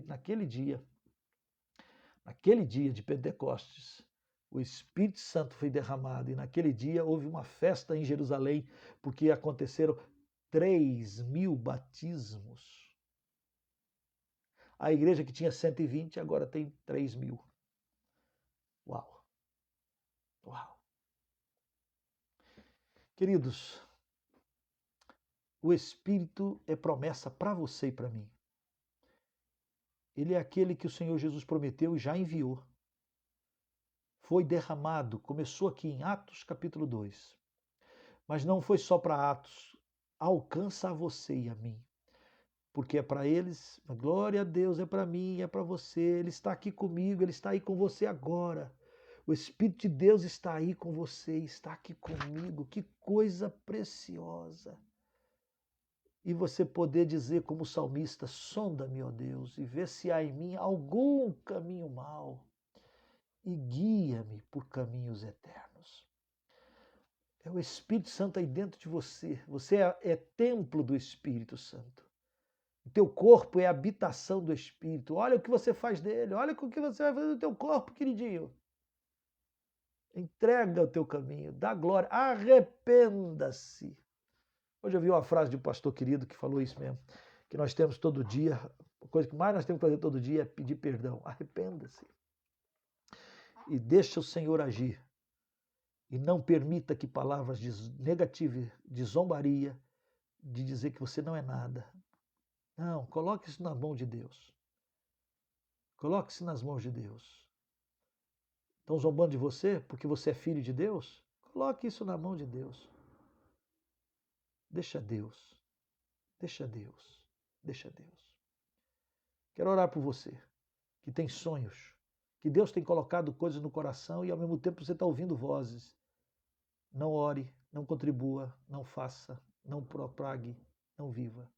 dia de Pentecostes, o Espírito Santo foi derramado e naquele dia houve uma festa em Jerusalém, porque aconteceram 3.000 batismos. A igreja que tinha 120 agora tem 3.000. Uau! Uau! Queridos, o Espírito é promessa para você e para mim. Ele é aquele que o Senhor Jesus prometeu e já enviou. Foi derramado, começou aqui em Atos capítulo 2. Mas não foi só para Atos, alcança a você e a mim. Porque é para eles, a glória a Deus é para mim, é para você, Ele está aqui comigo, Ele está aí com você agora. O Espírito de Deus está aí com você, está aqui comigo, que coisa preciosa. E você poder dizer como salmista, sonda-me, ó Deus, e vê se há em mim algum caminho mau, e guia-me por caminhos eternos. É o Espírito Santo aí dentro de você, você é templo do Espírito Santo. O teu corpo é a habitação do Espírito. Olha o que você faz dele. Olha o que você vai fazer do teu corpo, queridinho. Entrega o teu caminho. Dá glória. Arrependa-se. Hoje eu vi uma frase de um pastor querido que falou isso mesmo. Que nós temos todo dia. A coisa que mais nós temos que fazer todo dia é pedir perdão. Arrependa-se. E deixa o Senhor agir. E não permita que palavras negativas, de zombaria, de dizer que você não é nada. Não, coloque isso na mão de Deus. Coloque-se nas mãos de Deus. Estão zombando de você porque você é filho de Deus? Coloque isso na mão de Deus. Deixa Deus. Deixa Deus. Deixa Deus. Quero orar por você, que tem sonhos, que Deus tem colocado coisas no coração e ao mesmo tempo você está ouvindo vozes. Não ore, não contribua, não faça, não propague, não viva.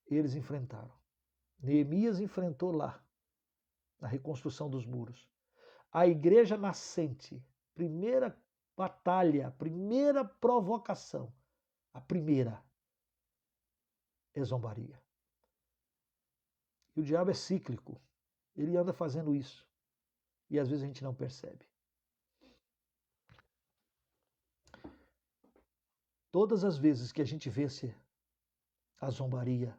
Eles enfrentaram. Neemias enfrentou lá, na reconstrução dos muros. A igreja nascente, primeira batalha, primeira provocação, a primeira é zombaria. E o diabo é cíclico, ele anda fazendo isso. E às vezes a gente não percebe. Todas as vezes que a gente vence a zombaria,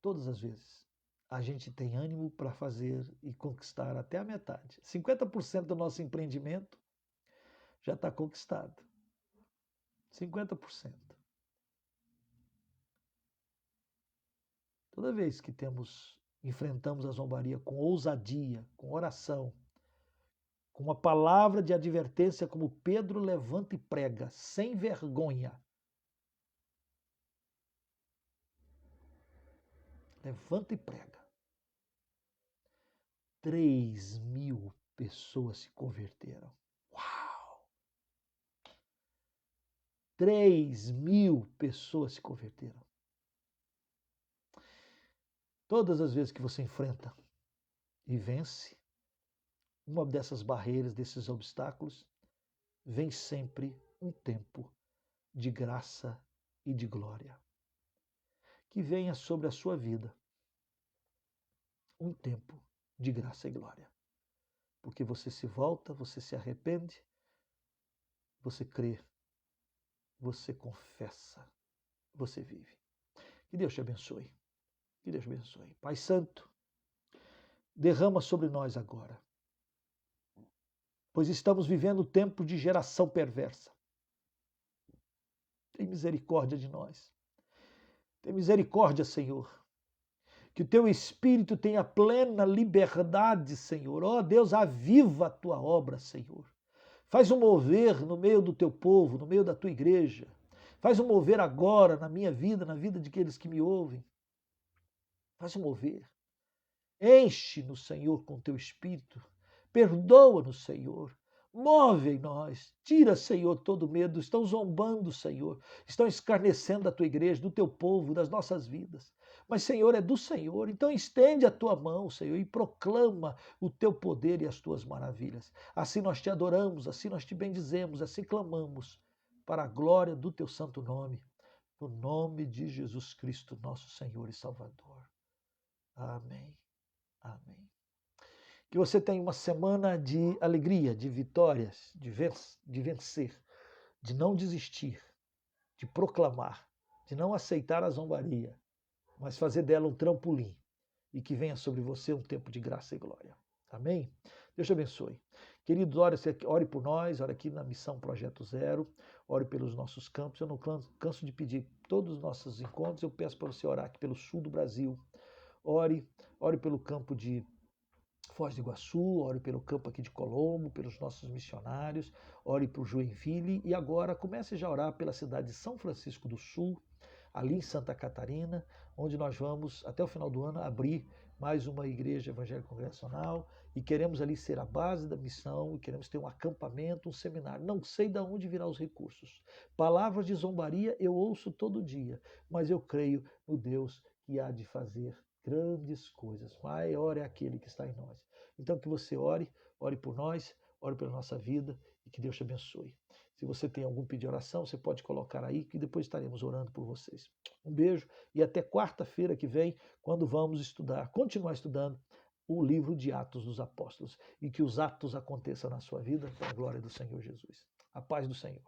todas as vezes, a gente tem ânimo para fazer e conquistar até a metade. 50% do nosso empreendimento já está conquistado. 50%. Toda vez que enfrentamos a zombaria com ousadia, com oração, com uma palavra de advertência como Pedro levanta e prega, sem vergonha. Levanta e prega. 3.000 pessoas se converteram. Uau! 3.000 pessoas se converteram. Todas as vezes que você enfrenta e vence uma dessas barreiras, desses obstáculos, vem sempre um tempo de graça e de glória. Que venha sobre a sua vida um tempo de graça e glória. Porque você se volta, você se arrepende, você crê, você confessa, você vive. Que Deus te abençoe. Que Deus te abençoe. Pai Santo, derrama sobre nós agora, pois estamos vivendo tempo de geração perversa. Tem misericórdia de nós. Tem misericórdia, Senhor. Que o teu Espírito tenha plena liberdade, Senhor. Ó Deus, aviva a tua obra, Senhor. Faz um mover no meio do teu povo, no meio da tua igreja. Faz um mover agora na minha vida, na vida de aqueles que me ouvem. Faz um mover. Enche-nos, Senhor, com teu Espírito. Perdoa-nos, Senhor. Move em nós. Tira, Senhor, todo medo. Estão zombando, Senhor. Estão escarnecendo da tua igreja, do teu povo, das nossas vidas. Mas, Senhor, é do Senhor. Então estende a tua mão, Senhor, e proclama o teu poder e as tuas maravilhas. Assim nós te adoramos, assim nós te bendizemos, assim clamamos para a glória do teu santo nome. No nome de Jesus Cristo, nosso Senhor e Salvador. Amém. Amém. Que você tenha uma semana de alegria, de vitórias, de vencer, de não desistir, de proclamar, de não aceitar a zombaria, mas fazer dela um trampolim e que venha sobre você um tempo de graça e glória. Amém? Deus te abençoe. Queridos, ore por nós, ore aqui na Missão Projeto Zero, ore pelos nossos campos. Eu não canso de pedir todos os nossos encontros, eu peço para você orar aqui pelo sul do Brasil. Ore pelo campo de Foz do Iguaçu, ore pelo campo aqui de Colombo, pelos nossos missionários, ore para o Joinville e agora comece já a orar pela cidade de São Francisco do Sul, ali em Santa Catarina, onde nós vamos, até o final do ano, abrir mais uma igreja evangélica congregacional e queremos ali ser a base da missão e queremos ter um acampamento, um seminário. Não sei de onde virão os recursos. Palavras de zombaria eu ouço todo dia, mas eu creio no Deus que há de fazer grandes coisas. Maior é aquele que está em nós. Então que você ore por nós, ore pela nossa vida e que Deus te abençoe. Se você tem algum pedido de oração, você pode colocar aí que depois estaremos orando por vocês. Um beijo e até quarta-feira que vem, quando vamos continuar estudando o livro de Atos dos Apóstolos e que os atos aconteçam na sua vida para a glória do Senhor Jesus. A paz do Senhor.